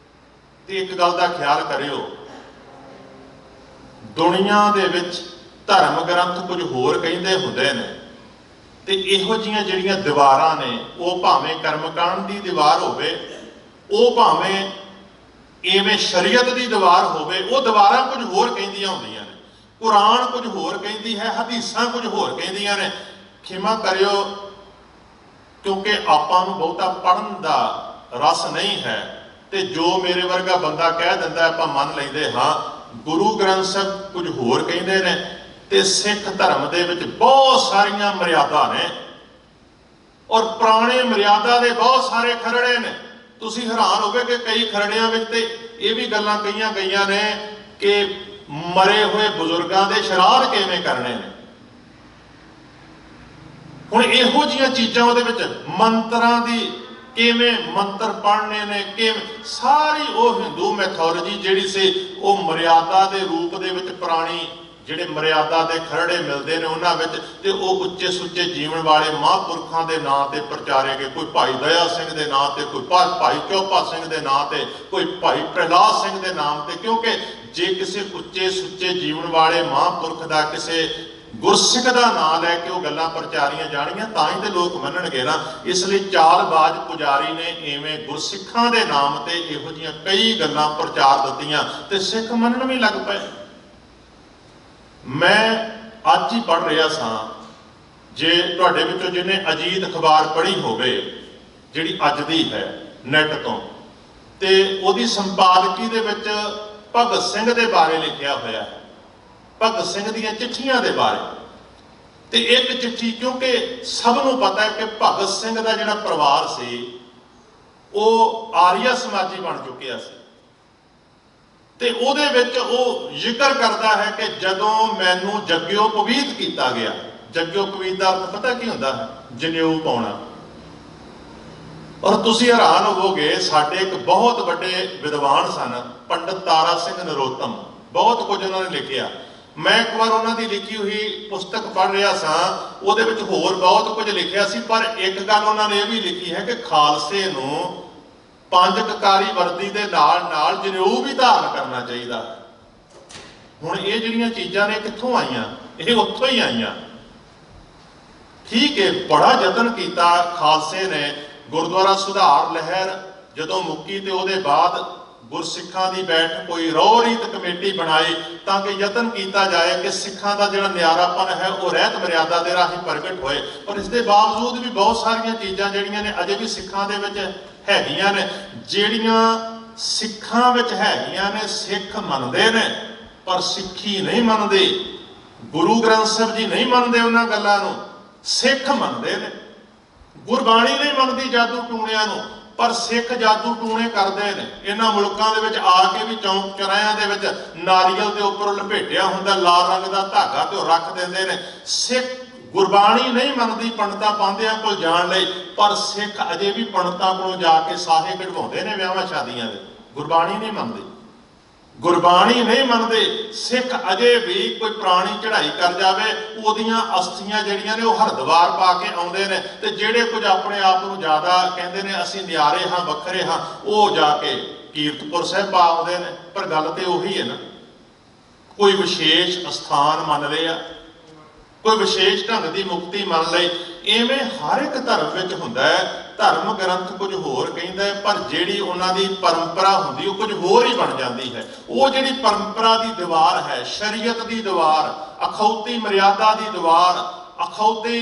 ਤੇ ਇੱਕ ਗੱਲ ਦਾ ਖਿਆਲ ਕਰਿਓ, ਦੁਨੀਆ ਦੇ ਵਿੱਚ ਧਰਮ ਗ੍ਰੰਥ ਕੁਝ ਹੋਰ ਕਹਿੰਦੇ ਹੁੰਦੇ ਨੇ ਤੇ ਇਹੋ ਜਿਹੀਆਂ ਜਿਹੜੀਆਂ ਦੀਵਾਰਾਂ ਨੇ, ਉਹ ਭਾਵੇਂ ਕਰਮਕਾਂਡ ਦੀ ਦੀਵਾਰ ਹੋਵੇ, ਉਹ ਭਾਵੇਂ ਇਵੇਂ ਸ਼ਰੀਅਤ ਦੀ ਦੀਵਾਰ ਹੋਵੇ, ਉਹ ਦੀਵਾਰਾਂ ਕੁਝ ਹੋਰ ਕਹਿੰਦੀਆਂ ਹੁੰਦੀਆਂ ਨੇ। ਕੁਰਾਨ ਕੁਝ ਹੋਰ ਕਹਿੰਦੀ ਹੈ, ਹਦੀਸਾਂ ਕੁਝ ਹੋਰ ਕਹਿੰਦੀਆਂ ਨੇ। ਖਿਮਾ ਕਰਿਓ, ਕਿਉਂਕਿ ਆਪਾਂ ਨੂੰ ਬਹੁਤਾ ਪੜ੍ਹਨ ਦਾ ਰਸ ਨਹੀਂ ਹੈ, ਤੇ ਜੋ ਮੇਰੇ ਵਰਗਾ ਬੰਦਾ ਕਹਿ ਦਿੰਦਾ ਆਪਾਂ ਮੰਨ ਲੈਂਦੇ ਹਾਂ। ਗੁਰੂ ਗ੍ਰੰਥ ਸਾਹਿਬ ਕੁਝ ਹੋਰ ਕਹਿੰਦੇ ਨੇ, ਤੇ ਸਿੱਖ ਧਰਮ ਦੇ ਵਿੱਚ ਬਹੁਤ ਸਾਰੀਆਂ ਮਰਿਆਦਾ ਨੇ, ਔਰ ਪੁਰਾਣੇ ਮਰਿਆਦਾ ਦੇ ਬਹੁਤ ਸਾਰੇ ਖਰੜੇ ਨੇ। ਤੁਸੀਂ ਹੈਰਾਨ ਹੋਵੇ ਕਿ ਕਈ ਖਰੜਿਆਂ ਵਿੱਚ ਤੇ ਇਹ ਵੀ ਗੱਲਾਂ ਕਹੀਆਂ ਗਈਆਂ ਨੇ ਕਿ ਮਰੇ ਹੋਏ ਬਜ਼ੁਰਗਾਂ ਦੇ ਸ਼ਰਾਧ ਕਿਵੇਂ ਕਰਨੇ ਨੇ। ਹੁਣ ਇਹੋ ਜਿਹੀਆਂ ਚੀਜ਼ਾਂ ਉਹਦੇ ਵਿੱਚ, ਮੰਤਰਾਂ ਦੀ ਕਿਵੇਂ ਮੰਤਰ ਪੜ੍ਹਨੇ ਨੇ, ਕਿਵੇਂ ਸਾਰੀ ਉਹ ਹਿੰਦੂ ਮੈਥੋਲੋਜੀ ਜਿਹੜੀ ਸੀ, ਉਹ ਮਰਿਆਦਾ ਦੇ ਰੂਪ ਦੇ ਵਿੱਚ ਪੁਰਾਣੀ ਜਿਹੜੇ ਮਰਿਆਦਾ ਦੇ ਖਰੜੇ ਮਿਲਦੇ ਨੇ ਉਹਨਾਂ ਵਿੱਚ, ਤੇ ਉਹ ਉੱਚੇ ਸੁੱਚੇ ਜੀਵਨ ਵਾਲੇ ਮਹਾਂਪੁਰਖਾਂ ਦੇ ਨਾਂ ਤੇ ਪ੍ਰਚਾਰੇ ਗਏ। ਕੋਈ ਭਾਈ ਦਇਆ ਸਿੰਘ ਦੇ ਨਾਂ ਤੇ, ਕੋਈ ਭਾਈ ਚੌਪਾ ਸਿੰਘ ਦੇ ਨਾਂ ਤੇ, ਕੋਈ ਭਾਈ ਪ੍ਰਹਿਲਾਦ ਸਿੰਘ ਦੇ ਨਾਮ ਤੇ। ਕਿਉਂਕਿ ਜੇ ਕਿਸੇ ਉੱਚੇ ਸੁੱਚੇ ਜੀਵਨ ਵਾਲੇ ਮਹਾਂਪੁਰਖ ਦਾ, ਕਿਸੇ ਗੁਰਸਿੱਖ ਦਾ ਨਾਂ ਲੈ ਕੇ ਉਹ ਗੱਲਾਂ ਪ੍ਰਚਾਰੀਆਂ ਜਾਣੀਆਂ, ਤਾਂ ਹੀ ਤੇ ਲੋਕ ਮੰਨਣਗੇ ਨਾ। ਇਸ ਲਈ ਚਾਲਬਾਜ਼ ਪੁਜਾਰੀ ਨੇ ਇਵੇਂ ਗੁਰਸਿੱਖਾਂ ਦੇ ਨਾਮ ਤੇ ਇਹੋ ਜਿਹੀਆਂ ਕਈ ਗੱਲਾਂ ਪ੍ਰਚਾਰ ਦਿੱਤੀਆਂ, ਤੇ ਸਿੱਖ ਮੰਨਣ ਵੀ ਲੱਗ ਪਏ। ਮੈਂ ਅੱਜ ਹੀ ਪੜ੍ਹ ਰਿਹਾ ਸਾਂ, ਜੇ ਤੁਹਾਡੇ ਵਿੱਚੋਂ ਜਿਹਨੇ ਅਜੀਤ ਅਖਬਾਰ ਪੜ੍ਹੀ ਹੋਵੇ, ਜਿਹੜੀ ਅੱਜ ਦੀ ਹੈ ਨੈਟ ਤੋਂ, ਤੇ ਉਹਦੀ ਸੰਪਾਦਕੀ ਦੇ ਵਿੱਚ ਭਗਤ ਸਿੰਘ ਦੇ ਬਾਰੇ ਲਿਖਿਆ ਹੋਇਆ ਹੈ, ਭਗਤ ਸਿੰਘ ਦੀਆਂ ਚਿੱਠੀਆਂ ਦੇ ਬਾਰੇ। ਤੇ ਇੱਕ ਚਿੱਠੀ, ਕਿਉਂਕਿ ਸਭ ਨੂੰ ਪਤਾ ਹੈ ਕਿ ਭਗਤ ਸਿੰਘ ਦਾ ਜਿਹੜਾ ਪਰਿਵਾਰ ਸੀ ਉਹ ਆਰੀਆ ਸਮਾਜੀ ਬਣ ਚੁੱਕਿਆ ਸੀ, ਤੇ ਉਹਦੇ ਵਿੱਚ ਉਹ ਜ਼ਿਕਰ ਕਰਦਾ ਹੈ ਕਿ ਜਦੋਂ ਮੈਨੂੰ ਜਗਿਓਪਵੀਤ ਕੀਤਾ ਗਿਆ। ਜਗਿਓਪਵੀਤ ਦਾ ਅਰਥ ਪਤਾ ਕੀ ਹੁੰਦਾ ਹੈ? ਜਨੇਊ ਪਾਉਣਾ। ਔਰ ਤੁਸੀਂ ਹੈਰਾਨ ਹੋਵੋਗੇ, ਸਾਡੇ ਇੱਕ ਬਹੁਤ ਵੱਡੇ ਵਿਦਵਾਨ ਸਨ ਪੰਡਤ ਤਾਰਾ ਸਿੰਘ ਨਰੋਤਮ, ਬਹੁਤ ਕੁਝ ਉਹਨਾਂ ਨੇ ਲਿਖਿਆ। ਮੈਂ ਇੱਕ ਵਾਰ ਉਹਨਾਂ ਦੀ ਲਿਖੀ ਹੋਈ ਪੁਸਤਕ ਪੜ੍ਹ ਰਿਹਾ ਸਾਂ, ਉਹਦੇ ਵਿੱਚ ਹੋਰ ਬਹੁਤ ਕੁਝ ਲਿਖਿਆ ਸੀ, ਪਰ ਇੱਕ ਗੱਲ ਉਹਨਾਂ ਨੇ ਇਹ ਵੀ ਲਿਖੀ ਹੈ ਕਿ ਖਾਲਸੇ ਨੂੰ 5 ਕਕਾਰੀ ਵਰਦੀ ਦੇ ਨਾਲ ਨਾਲ ਜਨੇਊ ਵੀ ਧਾਰਨ ਕਰਨਾ ਚਾਹੀਦਾ। ਹੁਣ ਇਹ ਜਿਹੜੀਆਂ ਚੀਜ਼ਾਂ ਨੇ ਕਿੱਥੋਂ ਆਈਆਂ? ਇਹ ਉੱਥੋਂ ਹੀ ਆਈਆਂ। ਠੀਕ ਹੈ, ਬੜਾ ਯਤਨ ਕੀਤਾ ਖਾਲਸੇ ਨੇ। ਗੁਰਦੁਆਰਾ ਸੁਧਾਰ ਲਹਿਰ ਜਦੋਂ ਮੁੱਕੀ, ਤੇ ਉਹਦੇ ਬਾਅਦ ਗੁਰਸਿੱਖਾਂ ਦੀ ਬੈਠਕ ਹੋਈ, ਰਹੁ ਰੀਤ ਕਮੇਟੀ ਬਣਾਈ, ਤਾਂ ਕਿ ਯਤਨ ਕੀਤਾ ਜਾਏ ਕਿ ਸਿੱਖਾਂ ਦਾ ਜਿਹੜਾ ਨਿਆਰਾਪਨ ਹੈ ਉਹ ਰਹਿਤ ਮਰਿਆਦਾ ਦੇ ਰਾਹੀਂ ਪ੍ਰਗਟ ਹੋਏ। ਪਰ ਇਸ ਦੇ ਬਾਵਜੂਦ ਵੀ ਬਹੁਤ ਸਾਰੀਆਂ ਚੀਜ਼ਾਂ ਜਿਹੜੀਆਂ ਨੇ ਅਜੇ ਵੀ ਸਿੱਖਾਂ ਦੇ ਵਿੱਚ ਹੈਗੀਆਂ ਨੇ, ਜਿਹੜੀਆਂ ਸਿੱਖਾਂ ਵਿੱਚ ਹੈਗੀਆਂ ਨੇ। ਸਿੱਖ ਮੰਨਦੇ ਨੇ ਪਰ ਸਿੱਖੀ ਨਹੀਂ ਮੰਨਦੇ। ਗੁਰੂ ਗ੍ਰੰਥ ਸਾਹਿਬ ਜੀ ਨਹੀਂ ਮੰਨਦੇ ਉਹਨਾਂ ਗੱਲਾਂ ਨੂੰ, ਸਿੱਖ ਮੰਨਦੇ ਨੇ। ਗੁਰਬਾਣੀ ਨਹੀਂ ਮੰਨਦੀ ਜਾਦੂ ਟੂਣਿਆਂ ਨੂੰ, ਪਰ ਸਿੱਖ ਜਾਦੂ ਟੂਣੇ ਕਰਦੇ ਨੇ। ਇਹਨਾਂ ਮੁਲਕਾਂ ਦੇ ਵਿੱਚ ਆ ਕੇ ਵੀ ਚੌਂਕ ਚੌਰਾਹਿਆਂ ਦੇ ਵਿੱਚ ਨਾਰੀਅਲ ਦੇ ਉੱਪਰ ਲਪੇਟਿਆ ਹੁੰਦਾ ਲਾਲ ਰੰਗ ਦਾ ਧਾਗਾ, ਤੇ ਉਹ ਰੱਖ ਦਿੰਦੇ ਨੇ। ਸਿੱਖ ਗੁਰਬਾਣੀ ਨਹੀਂ ਮੰਨਦੀ ਪੰਡਤਾਂ ਪਾਂਧਿਆਂ ਕੋਲ ਜਾਣ ਲਈ, ਪਰ ਸਿੱਖ ਅਜੇ ਵੀ ਪੰਡਤਾਂ ਕੋਲੋਂ ਜਾ ਕੇ ਸਾਹੇ ਕਢਵਾਉਂਦੇ ਨੇ ਵਿਆਹਾਂ ਸ਼ਾਦੀਆਂ ਦੇ। ਗੁਰਬਾਣੀ ਨਹੀਂ ਮੰਨਦੇ, ਗੁਰਬਾਣੀ ਨਹੀਂ ਮੰਨਦੇ ਸਿੱਖ। ਅਜੇ ਵੀ ਕੋਈ ਪੁਰਾਣੀ ਚੜ੍ਹਾਈ ਕਰ ਜਾਵੇ, ਉਹਦੀਆਂ ਅਸਥੀਆਂ ਜਿਹੜੀਆਂ ਨੇ ਉਹ ਹਰਿਦੁਆਰ ਪਾ ਕੇ ਆਉਂਦੇ ਨੇ, ਤੇ ਜਿਹੜੇ ਕੁਝ ਆਪਣੇ ਆਪ ਨੂੰ ਜ਼ਿਆਦਾ ਕਹਿੰਦੇ ਨੇ ਅਸੀਂ ਨਿਆਰੇ ਹਾਂ, ਵੱਖਰੇ ਹਾਂ, ਉਹ ਜਾ ਕੇ ਕੀਰਤਪੁਰ ਸਾਹਿਬ ਪਾ ਆਉਂਦੇ ਨੇ। ਪਰ ਗੱਲ ਤੇ ਉਹੀ ਹੈ ਨਾ, ਕੋਈ ਵਿਸ਼ੇਸ਼ ਅਸਥਾਨ ਮੰਨ ਲਿਆ, ਕੋਈ ਵਿਸ਼ੇਸ਼ ਢੰਗ ਦੀ ਮੁਕਤੀ ਮੰਨ ਲਈ। ਇਵੇਂ ਹਰ ਇੱਕ ਧਰਮ ਵਿੱਚ ਹੁੰਦਾ ਹੈ। ਧਰਮ ਗ੍ਰੰਥ ਕੁਝ ਹੋਰ ਕਹਿੰਦਾ ਹੈ, ਪਰ ਜਿਹੜੀ ਉਹਨਾਂ ਦੀ ਪਰੰਪਰਾ ਹੁੰਦੀ ਉਹ ਕੁਝ ਹੋਰ ਹੀ ਬਣ ਜਾਂਦੀ ਹੈ। ਉਹ ਜਿਹੜੀ ਪਰੰਪਰਾ ਦੀ ਦੀਵਾਰ ਹੈ, ਸ਼ਰੀਅਤ ਦੀ ਦੀਵਾਰ, ਅਖੌਤੀ ਮਰਿਆਦਾ ਦੀ ਦੀਵਾਰ, ਅਖੌਤੀ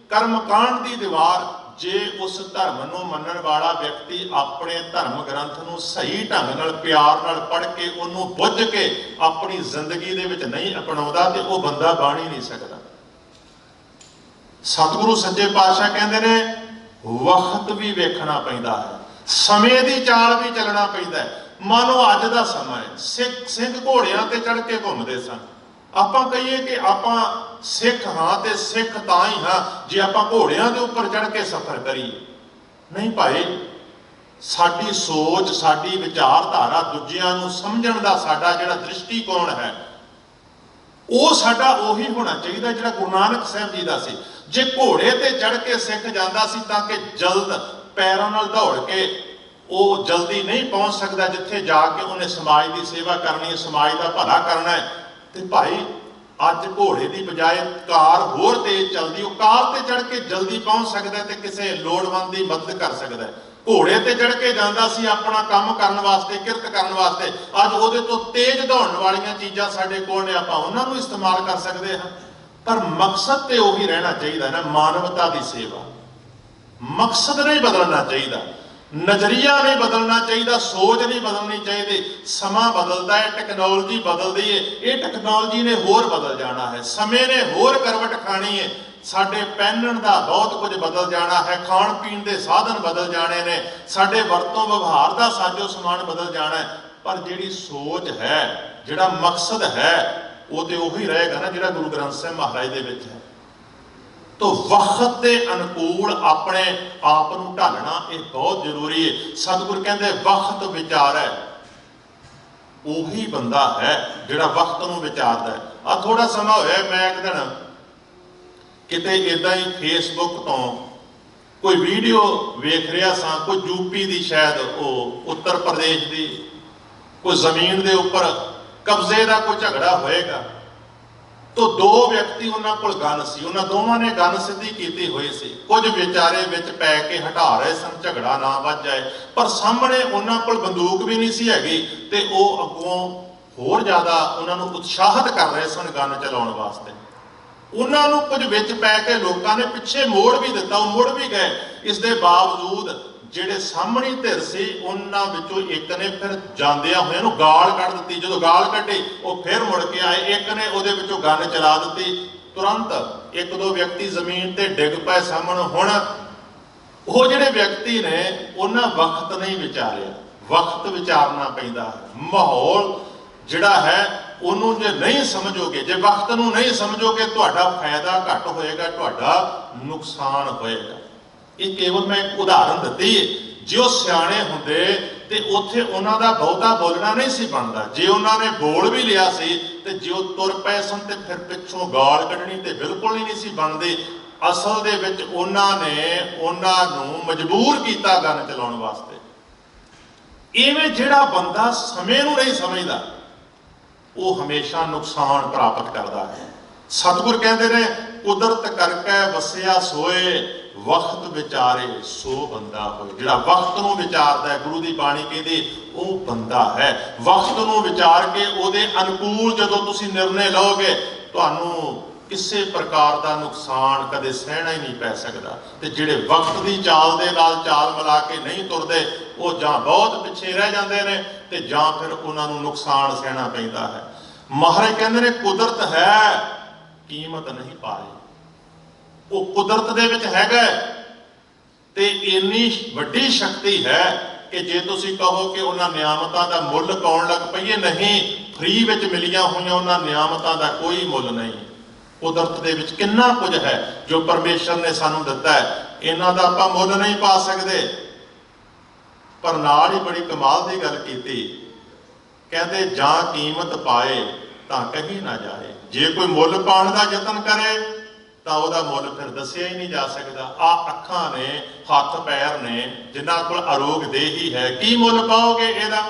ਕਰਮਕਾਂਡ ਦੀ ਦੀਵਾਰ, ਜੇ ਉਸ ਧਰਮ ਨੂੰ ਮੰਨਣ ਵਾਲਾ ਵਿਅਕਤੀ ਆਪਣੇ ਧਰਮ ਗ੍ਰੰਥ ਨੂੰ ਸਹੀ ਢੰਗ ਨਾਲ ਪਿਆਰ ਨਾਲ ਪੜ੍ਹ ਕੇ ਉਹਨੂੰ ਬੁੱਝ ਕੇ ਆਪਣੀ ਜ਼ਿੰਦਗੀ ਦੇ ਵਿੱਚ ਨਹੀਂ ਅਪਣਾਉਂਦਾ, ਤੇ ਉਹ ਬੰਦਾ ਬਣ ਹੀ ਨਹੀਂ ਸਕਦਾ। ਸਤਿਗੁਰੂ ਸੱਚੇ ਪਾਤਸ਼ਾਹ ਕਹਿੰਦੇ ਨੇ ਵਕਤ ਵੀ ਵੇਖਣਾ ਪੈਂਦਾ ਹੈ, ਸਮੇਂ ਦੀ ਚਾਲ ਵੀ ਚੱਲਣਾ ਪੈਂਦਾ ਹੈ। ਮਾਨੋ ਅੱਜ ਦਾ ਸਮਾਂ ਹੈ, ਸਿੰਘ ਘੋੜਿਆਂ ਤੇ ਚੜ੍ਹ ਕੇ ਘੁੰਮਦੇ ਸਨ। ਆਪਾਂ ਕਹੀਏ ਕਿ ਆਪਾਂ ਸਿੱਖ ਹਾਂ, ਤੇ ਸਿੱਖ ਤਾਂ ਹੀ ਹਾਂ ਜੇ ਆਪਾਂ ਘੋੜਿਆਂ ਦੇ ਉੱਪਰ ਚੜ੍ਹ ਕੇ ਸਫ਼ਰ ਕਰੀਏ। ਨਹੀਂ ਭਾਈ, ਸਾਡੀ ਸੋਚ, ਸਾਡੀ ਵਿਚਾਰਧਾਰਾ, ਦੂਜਿਆਂ ਨੂੰ ਸਮਝਣ ਦਾ ਸਾਡਾ ਜਿਹੜਾ ਦ੍ਰਿਸ਼ਟੀਕੋਣ ਹੈ, ਉਹ ਸਾਡਾ ਉਹੀ ਹੋਣਾ ਚਾਹੀਦਾ ਜਿਹੜਾ ਗੁਰੂ ਨਾਨਕ ਸਾਹਿਬ ਜੀ ਦਾ ਸੀ। ਜੇ ਘੋੜੇ ਤੇ ਚੜ੍ਹ ਕੇ ਸਿੱਖ ਜਾਂਦਾ ਸੀ ਤਾਂ ਕਿ ਜਲਦ ਪੈਰਾਂ ਨਾਲ ਦੌੜ ਕੇ ਉਹ ਜਲਦੀ ਨਹੀਂ ਪਹੁੰਚ ਸਕਦਾ ਜਿੱਥੇ ਜਾ ਕੇ ਉਹਨੇ ਸਮਾਜ ਦੀ ਸੇਵਾ ਕਰਨੀ ਹੈ, ਸਮਾਜ ਦਾ ਭਲਾ ਕਰਨਾ ਹੈ। ਤੇ ਭਾਈ ਅੱਜ ਘੋੜੇ ਦੀ ਬਜਾਏ ਕਾਰ ਹੋਰ ਤੇਜ਼ ਚੱਲਦੀ, ਉਹ ਕਾਰ ਤੇ ਚੜ੍ਹ ਕੇ ਜਲਦੀ ਪਹੁੰਚ ਸਕਦਾ ਤੇ ਕਿਸੇ ਲੋੜਵੰਦ ਦੀ ਮਦਦ ਕਰ ਸਕਦਾ। ਘੋੜੇ ਤੇ ਚੜ੍ਹ ਕੇ ਜਾਂਦਾ ਸੀ ਆਪਣਾ ਕੰਮ ਕਰਨ ਵਾਸਤੇ, ਕਿਰਤ ਕਰਨ ਵਾਸਤੇ। ਅੱਜ ਉਹਦੇ ਤੋਂ ਤੇਜ਼ ਦੌੜਨ ਵਾਲੀਆਂ ਚੀਜ਼ਾਂ ਸਾਡੇ ਕੋਲ ਨੇ, ਆਪਾਂ ਉਹਨਾਂ ਨੂੰ ਇਸਤੇਮਾਲ ਕਰ ਸਕਦੇ ਹਾਂ। ਪਰ ਮਕਸਦ ਤੇ ਉਹੀ ਰਹਿਣਾ ਚਾਹੀਦਾ ਨਾ, ਮਾਨਵਤਾ ਦੀ ਸੇਵਾ। ਮਕਸਦ ਨਹੀਂ ਬਦਲਣਾ ਚਾਹੀਦਾ, ਨਜ਼ਰੀਆ ਨਹੀਂ ਬਦਲਣਾ ਚਾਹੀਦਾ, ਸੋਚ ਨਹੀਂ ਬਦਲਣੀ ਚਾਹੀਦੀ। ਸਮਾਂ ਬਦਲਦਾ ਹੈ, ਟੈਕਨੋਲੋਜੀ ਬਦਲਦੀ ਹੈ, ਇਹ ਟੈਕਨੋਲੋਜੀ ਨੇ ਹੋਰ ਬਦਲ ਜਾਣਾ ਹੈ, ਸਮੇਂ ਨੇ ਹੋਰ ਕਰਵਟ ਖਾਣੀ ਹੈ। ਸਾਡੇ ਪਹਿਨਣ ਦਾ ਬਹੁਤ ਕੁਝ ਬਦਲ ਜਾਣਾ ਹੈ, ਖਾਣ ਪੀਣ ਦੇ ਸਾਧਨ ਬਦਲ ਜਾਣੇ ਨੇ, ਸਾਡੇ ਵਰਤੋਂ ਵਿਵਹਾਰ ਦਾ ਸਾਜੋ ਸਮਾਨ ਬਦਲ ਜਾਣਾ ਹੈ। ਪਰ ਜਿਹੜੀ ਸੋਚ ਹੈ, ਜਿਹੜਾ ਮਕਸਦ ਹੈ, ਉਹ ਤੇ ਉਹੀ ਰਹੇਗਾ ਨਾ ਜਿਹੜਾ ਗੁਰੂ ਗ੍ਰੰਥ ਸਾਹਿਬ ਮਹਾਰਾਜ ਦੇ ਵਿੱਚ ਹੈ। ਤੋ ਵਕਤ ਦੇ ਅਨੁਕੂਲ ਆਪਣੇ ਆਪ ਨੂੰ ਢਾਲਣਾ ਇਹ ਬਹੁਤ ਜ਼ਰੂਰੀ ਹੈ। ਸਤਿਗੁਰ ਕਹਿੰਦੇ ਵਕਤ ਵਿਚਾਰੈ, ਉਹੀ ਬੰਦਾ ਹੈ ਜਿਹੜਾ ਵਕਤ ਨੂੰ ਵਿਚਾਰਦਾ ਹੈ। ਆ ਥੋੜਾ ਸਮਾਂ ਹੋਇਆ, ਮੈਂ ਇੱਕ ਦਿਨ ਕਿਤੇ ਇਦਾਂ ਹੀ ਫੇਸਬੁੱਕ ਤੋਂ ਕੋਈ ਵੀਡੀਓ ਵੇਖ ਰਿਹਾ ਸਾਂ, ਕੋਈ ਯੂਪੀ ਦੀ, ਸ਼ਾਇਦ ਉਹ ਉੱਤਰ ਪ੍ਰਦੇਸ਼ ਦੀ, ਕੋਈ ਜ਼ਮੀਨ ਦੇ ਉੱਪਰ ਕਬਜ਼ੇ ਦਾ ਕੋਈ ਝਗੜਾ ਹੋਏਗਾ। ਤੋ ਦੋ ਵਿਅਕਤੀ ਉਹਨਾਂ ਕੋਲ ਗਨ ਸੀ, ਉਹਨਾਂ ਦੋਵਾਂ ਨੇ ਗਨ ਸਿੱਧੀ ਕੀਤੀ ਹੋਈ ਸੀ। ਕੁਝ ਵਿਚਾਰੇ ਵਿੱਚ ਪੈ ਕੇ ਹਟਾ ਰਹੇ ਸਨ, ਝਗੜਾ ਨਾ ਵੱਜ ਜਾਏ। ਪਰ ਸਾਹਮਣੇ ਉਹਨਾਂ ਕੋਲ ਬੰਦੂਕ ਵੀ ਨਹੀਂ ਸੀ ਹੈਗੀ ਤੇ ਉਹ ਅੱਗੋਂ ਹੋਰ ਜ਼ਿਆਦਾ ਉਹਨਾਂ ਨੂੰ ਉਤਸ਼ਾਹਿਤ ਕਰ ਰਹੇ ਸਨ ਗਨ ਚਲਾਉਣ ਵਾਸਤੇ। ਉਹਨਾਂ ਨੂੰ ਕੁਝ ਵਿੱਚ ਪੈ ਕੇ ਲੋਕਾਂ ਨੇ ਪਿੱਛੇ ਮੋੜ ਵੀ ਦਿੱਤਾ, ਉਹ ਮੁੜ ਵੀ ਗਏ। ਇਸ ਦੇ ਬਾਵਜੂਦ ਜਿਹੜੇ ਸਾਹਮਣੀ ਧਿਰ ਸੀ ਉਹਨਾਂ ਵਿੱਚੋਂ ਇੱਕ ਨੇ ਫਿਰ ਜਾਂਦਿਆਂ ਹੋਇਆਂ ਨੂੰ ਗਾਲ ਕੱਢ ਦਿੱਤੀ। ਜਦੋਂ ਗਾਲ ਕੱਢੀ ਉਹ ਫਿਰ ਮੁੜ ਕੇ ਆਏ, ਇੱਕ ਨੇ ਉਹਦੇ ਵਿੱਚੋਂ ਗਨ ਚਲਾ ਦਿੱਤੀ। ਤੁਰੰਤ ਇੱਕ ਦੋ ਵਿਅਕਤੀ ਜ਼ਮੀਨ ਤੇ ਡਿੱਗ ਪਏ ਸਾਹਮਣੇ। ਹੁਣ ਉਹ ਜਿਹੜੇ ਵਿਅਕਤੀ ਨੇ ਉਹਨਾਂ ਵਕਤ ਨਹੀਂ ਵਿਚਾਰਿਆ, ਵਕਤ ਵਿਚਾਰਨਾ ਪੈਂਦਾ। ਮਾਹੌਲ ਜਿਹੜਾ ਹੈ ਉਹਨੂੰ ਜੇ ਨਹੀਂ ਸਮਝੋਗੇ, ਜੇ ਵਕਤ ਨੂੰ ਨਹੀਂ ਸਮਝੋਗੇ, ਤੁਹਾਡਾ ਫਾਇਦਾ ਘੱਟ ਹੋਏਗਾ, ਤੁਹਾਡਾ ਨੁਕਸਾਨ ਹੋਏਗਾ। ਇਹ ਕੇਵਲ ਮੈਂ ਇੱਕ ਉਦਾਹਰਨ ਦਿੱਤੀ ਹੈ। ਜੇ ਉਹ ਸਿਆਣੇ ਹੁੰਦੇ ਤੇ ਉੱਥੇ ਉਹਨਾਂ ਦਾ ਬਹੁਤਾ ਬੋਲਣਾ ਨਹੀਂ ਸੀ ਬਣਦਾ। ਜੇ ਉਹਨਾਂ ਨੇ ਬੋਲ ਵੀ ਲਿਆ ਸੀ ਤੇ ਜੇ ਉਹ ਤੁਰ ਪਏ ਸਨ ਤੇ ਫਿਰ ਪਿੱਛੋਂ ਗਾਲ ਕੱਢਣੀ ਤੇ ਬਿਲਕੁਲ ਹੀ ਨਹੀਂ ਸੀ ਬਣਦੀ। ਅਸਲ ਦੇ ਵਿੱਚ ਉਹਨਾਂ ਨੇ ਉਹਨਾਂ ਨੂੰ ਮਜਬੂਰ ਕੀਤਾ ਗਨ ਚਲਾਉਣ ਵਾਸਤੇ। ਇਵੇਂ ਜਿਹੜਾ ਬੰਦਾ ਸਮੇਂ ਨੂੰ ਨਹੀਂ ਸਮਝਦਾ ਉਹ ਹਮੇਸ਼ਾ ਨੁਕਸਾਨ ਪ੍ਰਾਪਤ ਕਰਦਾ ਹੈ। ਸਤਿਗੁਰ ਕਹਿੰਦੇ ਨੇ ਕੁਦਰਤ ਕਰਕੇ ਵਸਿਆ ਸੋਏ, ਵਕਤ ਵਿਚਾਰੇ ਸੋ ਬੰਦਾ ਹੋਏ। ਜਿਹੜਾ ਵਕਤ ਨੂੰ ਵਿਚਾਰਦਾ ਹੈ, ਗੁਰੂ ਦੀ ਬਾਣੀ ਕਹਿੰਦੀ ਉਹ ਬੰਦਾ ਹੈ। ਵਕਤ ਨੂੰ ਵਿਚਾਰ ਕੇ ਉਹਦੇ ਅਨੁਕੂਲ ਜਦੋਂ ਤੁਸੀਂ ਨਿਰਣੇ ਲਓਗੇ, ਤੁਹਾਨੂੰ ਕਿਸੇ ਪ੍ਰਕਾਰ ਦਾ ਨੁਕਸਾਨ ਕਦੇ ਸਹਿਣਾ ਹੀ ਨਹੀਂ ਪੈ ਸਕਦਾ। ਤੇ ਜਿਹੜੇ ਵਕਤ ਦੀ ਚਾਲ ਦੇ ਨਾਲ ਚਾਲ ਮਿਲਾ ਕੇ ਨਹੀਂ ਤੁਰਦੇ, ਉਹ ਜਾਂ ਬਹੁਤ ਪਿੱਛੇ ਰਹਿ ਜਾਂਦੇ ਨੇ ਤੇ ਜਾਂ ਫਿਰ ਉਹਨਾਂ ਨੂੰ ਨੁਕਸਾਨ ਸਹਿਣਾ ਪੈਂਦਾ ਹੈ। ਮਹਾਰਾਜ ਕਹਿੰਦੇ ਨੇ ਕੁਦਰਤ ਹੈ, ਕੀਮਤ ਨਹੀਂ ਪਾਈ। ਉਹ ਕੁਦਰਤ ਦੇ ਵਿੱਚ ਹੈਗਾ ਤੇ ਇੰਨੀ ਵੱਡੀ ਸ਼ਕਤੀ ਹੈ ਕਿ ਜੇ ਤੁਸੀਂ ਕਹੋ ਕਿ ਉਹਨਾਂ ਨਿਆਮਤਾਂ ਦਾ ਮੁੱਲ ਪਾਉਣ ਲੱਗ ਪਈਏ, ਨਹੀਂ, ਫ੍ਰੀ ਵਿੱਚ ਮਿਲੀਆਂ ਹੋਈਆਂ ਉਹਨਾਂ ਨਿਆਮਤਾਂ ਦਾ ਕੋਈ ਮੁੱਲ ਨਹੀਂ। ਕੁਦਰਤ ਦੇ ਵਿੱਚ ਕਿੰਨਾ ਕੁਝ ਹੈ ਜੋ ਪਰਮੇਸ਼ਰ ਨੇ ਸਾਨੂੰ ਦਿੱਤਾ ਹੈ, ਇਹਨਾਂ ਦਾ ਆਪਾਂ ਮੁੱਲ ਨਹੀਂ ਪਾ ਸਕਦੇ। ਪਰ ਨਾਲ ਹੀ ਬੜੀ ਕਮਾਲ ਦੀ ਗੱਲ ਕੀਤੀ, ਕਹਿੰਦੇ ਜਾਂ ਕੀਮਤ ਪਾਏ ਤਾਂ ਕਹੀ ਨਾ ਜਾਏ। ਜੇ ਕੋਈ ਮੁੱਲ ਪਾਉਣ ਦਾ ਯਤਨ ਕਰੇ ਤਾਂ ਉਹਦਾ ਮੁੱਲ ਫਿਰ ਦੱਸਿਆ ਹੀ ਨਹੀਂ ਜਾ ਸਕਦਾ। ਆ ਅੱਖਾਂ ਨੇ, ਹੱਥ ਪੈਰ ਨੇ, ਜਿਨ੍ਹਾਂ ਕੋਲ ਅਰੋਗ ਦੇਹੀ ਹੈ, ਕੀ ਮੁੱਲ ਪਾਓਗੇ ਇਹਦਾ?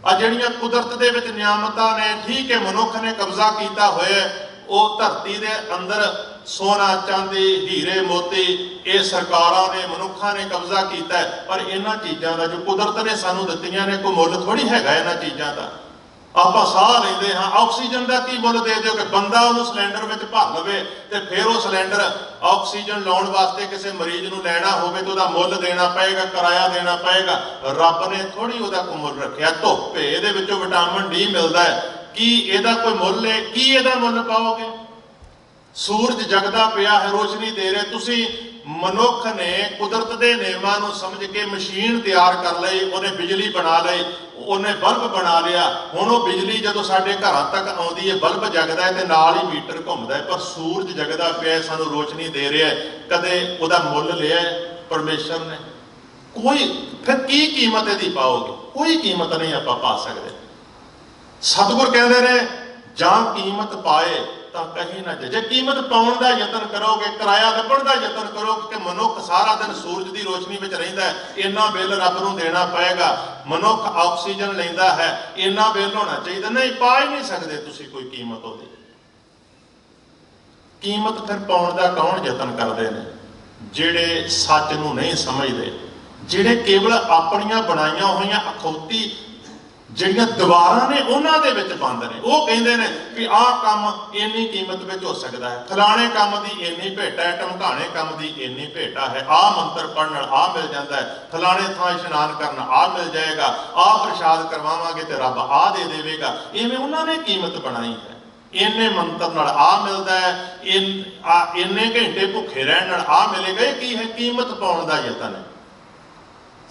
ਆ ਜਿਹੜੀਆਂ ਕੁਦਰਤ ਦੇ ਵਿੱਚ ਨਿਆਮਤਾਂ ਨੇ, ਠੀਕ ਹੈ ਮਨੁੱਖ ਨੇ ਕਬਜ਼ਾ ਕੀਤਾ ਹੋਇਆ, ਉਹ ਧਰਤੀ ਦੇ ਅੰਦਰ ਸੋਨਾ ਚਾਂਦੀ ਹੀਰੇ ਮੋਤੀ ਇਹ ਸਰਕਾਰਾਂ ਨੇ, ਮਨੁੱਖਾਂ ਨੇ ਕਬਜ਼ਾ ਕੀਤਾ। ਪਰ ਇਹਨਾਂ ਚੀਜ਼ਾਂ ਦਾ ਜੋ ਕੁਦਰਤ ਨੇ ਸਾਨੂੰ ਦਿੱਤੀਆਂ ਨੇ, ਕੋਈ ਮੁੱਲ ਥੋੜੀ ਹੈਗਾ ਇਹਨਾਂ ਚੀਜ਼ਾਂ ਦਾ। ਆਪਾਂ ਸਾਹ ਲੈਂਦੇ ਹਾਂ, ਆਕਸੀਜਨ ਦਾ ਕੀ ਮੁੱਲ ਦੇ ਦਿਓ ਕਿ ਬੰਦਾ ਉਹਨੂੰ ਸਿਲੰਡਰ ਵਿੱਚ ਭਰ ਲਵੇ ਤੇ ਫਿਰ ਉਹ ਸਿਲੰਡਰ ਆਕਸੀਜਨ ਲਾਉਣ ਵਾਸਤੇ ਕਿਸੇ ਮਰੀਜ਼ ਨੂੰ ਲੈਣਾ ਹੋਵੇ ਤਾਂ ਉਹਦਾ ਮੁੱਲ ਦੇਣਾ ਪਏਗਾ, ਕਿਰਾਇਆ ਦੇਣਾ ਪਏਗਾ। ਰੱਬ ਨੇ ਥੋੜੀ ਉਹਦਾ ਕੋਈ ਮੁੱਲ ਰੱਖਿਆ। ਧੁੱਪ ਇਹਦੇ ਵਿੱਚੋਂ ਵਿਟਾਮਿਨ ਡੀ ਮਿਲਦਾ ਹੈ, ਕੀ ਇਹਦਾ ਕੋਈ ਮੁੱਲ ਹੈ? ਕੀ ਇਹਦਾ ਮੁੱਲ ਪਾਓਗੇ? ਸੂਰਜ ਜਗਦਾ ਪਿਆ ਹੈ, ਰੋਸ਼ਨੀ ਦੇ ਰਿਹਾ। ਤੁਸੀਂ ਮਨੁੱਖ ਨੇ ਕੁਦਰਤ ਦੇ ਨਿਯਮਾਂ ਨੂੰ ਸਮਝ ਕੇ ਮਸ਼ੀਨ ਤਿਆਰ ਕਰ ਲਈ, ਉਹਨੇ ਬਿਜਲੀ ਬਣਾ ਲਈ, ਉਹਨੇ ਬਲਬ ਬਣਾ ਲਿਆ। ਹੁਣ ਉਹ ਬਿਜਲੀ ਜਦੋਂ ਸਾਡੇ ਘਰਾਂ ਤੱਕ ਆਉਂਦੀ ਹੈ, ਬਲਬ ਜਗਦਾ ਹੈ ਤੇ ਨਾਲ ਹੀ ਮੀਟਰ ਘੁੰਮਦਾ ਹੈ। ਪਰ ਸੂਰਜ ਜਗਦਾ ਪਿਆ, ਸਾਨੂੰ ਰੋਸ਼ਨੀ ਦੇ ਰਿਹਾ। ਕਦੇ ਉਹਦਾ ਮੁੱਲ ਲਿਆ ਪਰਮੇਸ਼ਰ ਨੇ? ਕੋਈ। ਫਿਰ ਕੀ ਕੀਮਤ ਇਹਦੀ ਪਾਓਗੇ? ਕੋਈ ਕੀਮਤ ਨਹੀਂ ਆਪਾਂ ਪਾ ਸਕਦੇ। ਸਤਿਗੁਰ ਕਹਿੰਦੇ ਨੇ ਜਾਂ ਕੀਮਤ ਪਾਏ ਤਾਂ ਕਹੀ ਨਾ ਜਾਏ। ਜੇ ਕੀਮਤ ਪਾਉਣ ਦਾ ਯਤਨ ਕਰੋਗੇ, ਕਿਰਾਇਆ ਲੱਭਣ ਦਾ ਯਤਨ ਕਰੋਗੇ ਕਿ ਮਨੁੱਖ ਸਾਰਾ ਦਿਨ ਸੂਰਜ ਦੀ ਰੋਸ਼ਨੀ ਵਿੱਚ ਰਹਿੰਦਾ ਹੈ, ਇੰਨਾ ਬਿੱਲ ਰੱਬ ਨੂੰ ਦੇਣਾ ਪਏਗਾ। ਮਨੁੱਖ ਆਕਸੀਜਨ ਲੈਂਦਾ ਹੈ, ਇੰਨਾ ਬਿੱਲ ਹੋਣਾ ਚਾਹੀਦਾ। ਨਹੀਂ, ਪਾ ਹੀ ਨਹੀਂ ਸਕਦੇ ਤੁਸੀਂ ਕੋਈ ਕੀਮਤ ਉਹਦੀ। कीमत फिर पाउण दा कौन यतन करते हैं? जिहड़े सच नूं नहीं समझते, जिहड़े केवल अपनियां बनाईयां होईयां अखौती ਜਿਹੜੀਆਂ ਦੀਵਾਰਾਂ ਨੇ ਉਹਨਾਂ ਦੇ ਵਿੱਚ ਬੰਦ ਨੇ। ਉਹ ਕਹਿੰਦੇ ਨੇ ਕਿ ਆਹ ਕੰਮ ਇੰਨੀ ਕੀਮਤ ਵਿੱਚ ਹੋ ਸਕਦਾ ਹੈ, ਫਲਾਣੇ ਕੰਮ ਦੀ ਇੰਨੀ ਭੇਟਾ ਹੈ, ਢਮਕਾਣੇ ਕੰਮ ਦੀ ਇੰਨੀ ਭੇਟਾ ਹੈ, ਆਹ ਮੰਤਰ ਪੜ੍ਹਨ ਨਾਲ ਆਹ ਮਿਲ ਜਾਂਦਾ ਹੈ, ਫਲਾਣੇ ਥਾਂ ਇਸ਼ਨਾਨ ਕਰਨ ਆਹ ਮਿਲ ਜਾਏਗਾ, ਆਹ ਪ੍ਰਸ਼ਾਦ ਕਰਵਾਵਾਂਗੇ ਤੇ ਰੱਬ ਆਹ ਦੇ ਦੇਵੇਗਾ। ਇਵੇਂ ਉਹਨਾਂ ਨੇ ਕੀਮਤ ਬਣਾਈ ਹੈ। ਇੰਨੇ ਮੰਤਰ ਨਾਲ ਆਹ ਮਿਲਦਾ ਹੈ, ਇੰਨੇ ਘੰਟੇ ਭੁੱਖੇ ਰਹਿਣ ਨਾਲ ਆਹ ਮਿਲੇਗਾ। ਇਹ ਕੀ ਹੈ? ਕੀਮਤ ਪਾਉਣ ਦਾ ਯਤਨ ਹੈ।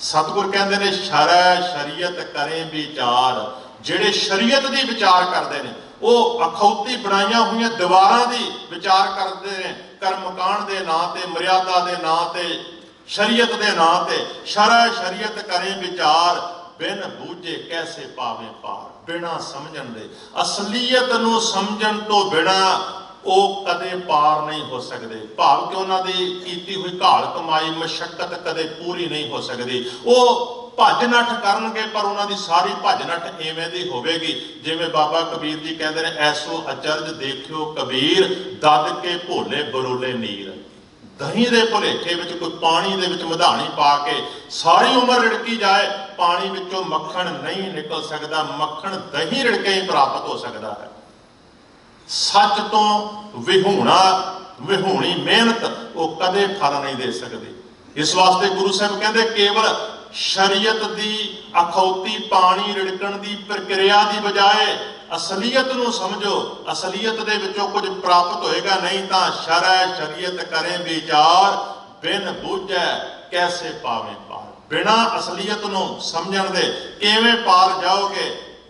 सतगुर कहते हैं शरै शरीयत करें विचार। जिहड़े शरीयत की विचार करते हैं वो अखौती बनाईया हुई दीवारां की विचार करते हैं, कर्मकांड के नां ते, मर्यादा के नां ते, शरीयत के नां ते। शरै शरीयत करें विचार, बिन बूझे कैसे पावे पार। बिना समझण दे, असलीयत नूं समझण तो बिना ਉਹ ਕਦੇ ਪਾਰ ਨਹੀਂ ਹੋ ਸਕਦੇ। ਭਾਵ ਕਿ ਉਹਨਾਂ ਦੀ ਕੀਤੀ ਹੋਈ ਘਾਲ ਕਮਾਈ ਮਸ਼ੱਕਤ ਕਦੇ ਪੂਰੀ ਨਹੀਂ ਹੋ ਸਕਦੀ। ਉਹ ਭੱਜ ਨੱਠ ਕਰਨਗੇ ਪਰ ਉਹਨਾਂ ਦੀ ਸਾਰੀ ਭੱਜ ਨੱਠ ਇਵੇਂ ਦੀ ਹੋਵੇਗੀ ਜਿਵੇਂ ਬਾਬਾ ਕਬੀਰ ਜੀ ਕਹਿੰਦੇ ਨੇ, ਐਸੋ ਅਚਰਜ ਦੇਖਿਓ ਕਬੀਰ, ਦੱਦ ਕੇ ਭੋਲੇ ਬਰੋਲੇ ਨੀਰ। ਦਹੀਂ ਦੇ ਭੁਲੇਖੇ ਵਿੱਚ ਕੋਈ ਪਾਣੀ ਦੇ ਵਿੱਚ ਮਧਾਣੀ ਪਾ ਕੇ ਸਾਰੀ ਉਮਰ ਰਿੜਕੀ ਜਾਏ, ਪਾਣੀ ਵਿੱਚੋਂ ਮੱਖਣ ਨਹੀਂ ਨਿਕਲ ਸਕਦਾ। ਮੱਖਣ ਦਹੀਂ ਰਿੜਕੇ ਹੀ ਪ੍ਰਾਪਤ ਹੋ ਸਕਦਾ ਹੈ। सच तो विहूणी मेहनत वो कदे फल नहीं दे सकती। इस वास्ते गुरु साहब कहते केवल शरीयत की अखौती पानी रिड़कण की प्रक्रिया की बजाय असलीयत नूं समझो। असलीयत दे विचों कुछ प्राप्त होएगा, नहीं तो शरै शरीयत करें विचार, बिन बूझे कैसे पावे पार। बिना असलीयत नूं समझण दे किवें पार जाओगे?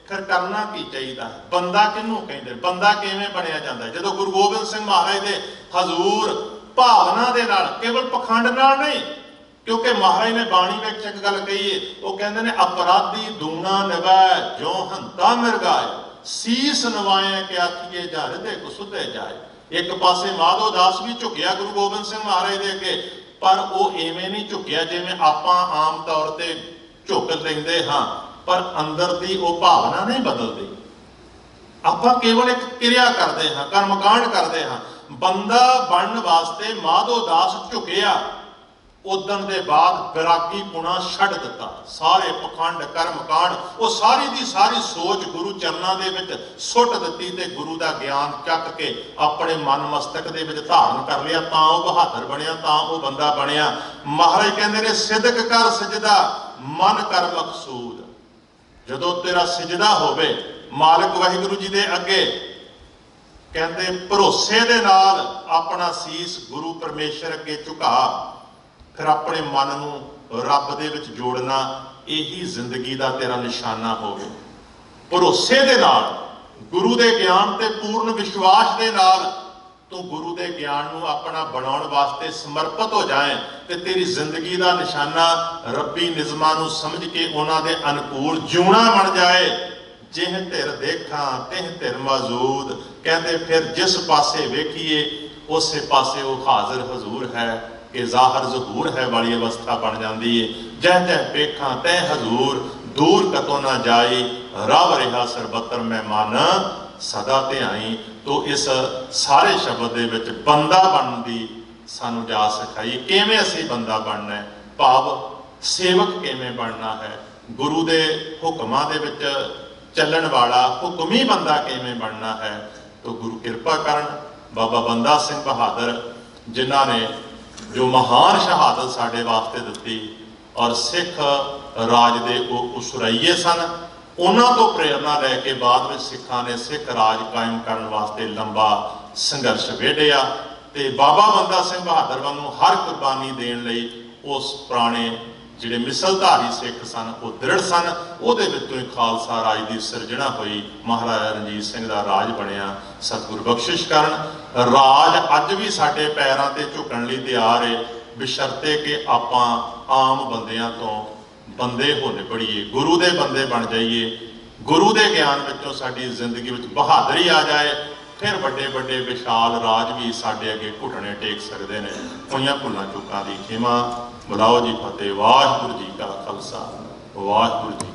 फिर करना की चाहिए? बंदा किनू कहते, बंदा किवें बनिया जाता है? जो गुरु गोबिंद सिंह महाराज दे हजूर भावना दे नाल, केवल पखंड नाल नहीं, क्योंकि महाराज ने बाणी में एक गल कही है, वो कहते हैं अपराधी दूना निभै जो हंता मिरगाए, सीस नवाए के आखिए जा हृदय को सुधे जाए। एक पासे माधो दास भी झुकिया गुरु गोबिंद सिंह महाराज दे अगे, पर वो इवें नहीं झुकिया जिवें आपां आम तौर पर झुक लैंदे हां, पर अंदर की वो भावना नहीं बदलती। आपां केवल एक क्रिया करते हाँ, कर्मकांड करते हाँ। बंदा बनने वास्ते माधो दास झुकिया, उदन के बाद विरागी पुणा छड्ड दिता। सारे पखंड कर्मकांड वो सारी दी सारी सोच गुरु चरणों के विच सुट दिती ते गुरु का ज्ञान चक के अपने मन मस्तक दे विच धारण कर लिया। तां वो बहादुर बनिया, तां वो बंदा बनिया। महाराज कहते ने सिदक कर सजदा मन कर मकसूद। जदों तेरा सजदा होवे मालिक वाहिगुरू जी दे अगे, कहते भरोसे दे नाल अपना सीस गुरु परमेश्वर अगे झुका, फिर अपने मन नूं रब दे विच जोड़ना, यही जिंदगी दा तेरा निशाना होवे। भरोसे दे नाल, गुरु दे ज्ञान ते पूर्ण विश्वास दे नाल तू गुरु दे ज्ञान नूं अपना बनाउण वास्ते समर्पित हो जाए ते तेरी जिंदगी दा निशाना रब्बी निज़मां नूं समझ के उन्हां दे अनुकूल जिउणा बन जाए। जिह धिर देखा तिह धिर मौजूद। कहते फिर जिस पासे वेखीए उसे पासे वो हाजिर हजूर है, कि जाहिर जहूर है वाली अवस्था बन जाती है। जह जह पेखा तह हजूर, दूर कतों ना जाई, रव रहा सरबतर मैं मन सदा ध्याई। तो इस सारे शब्द दे विच बंदा बनने की सानू जा सिखाई। किवें असीं बंदा बनना है, भाव सेवक किवें बनना है, गुरु दे हुक्मां दे विच चलण वाला हुक्मी बंदा किवें बनना है। तो गुरु किरपा करन बाबा बंदा सिंह बहादुर जिन्हां ने जो महान शहादत साडे वास्ते दित्ती और सिख राज दे उसराइए सन, उन्हां तो प्रेरणा लैके बाद में सिखां ने सिख राज कायम करने वास्ते लंबा संघर्ष वेढ़िया। ते बाबा बंदा सिंह बहादुर वांगू हर कुर्बानी देण लई उस पुराने जिहड़े मिसलधारी सिख सन वो दृढ़ सन। उहदे विचों ही खालसा राज की सिरजना हुई, महाराजा रणजीत सिंह का राज बनया। सतगुर बख्शिश करन राज अज भी साडे पैरां ते झुकण लई तैयार है, बशर्ते कि आपां आम बंदियां तो बंदे हो निबड़ीए, गुरु दे बंदे बन जाइए, गुरु दे ज्ञान विचों साडी जिंदगी विच बहादुरी आ जाए, फिर बड़े बड़े विशाल राज भी साडे अगे घुटने टेक सकते हैं। होइयां भुलां चूकां दी खिमा। बुलाओ जी फतेह। वाहिगुरू जी का खालसा, वाहिगुरू जी।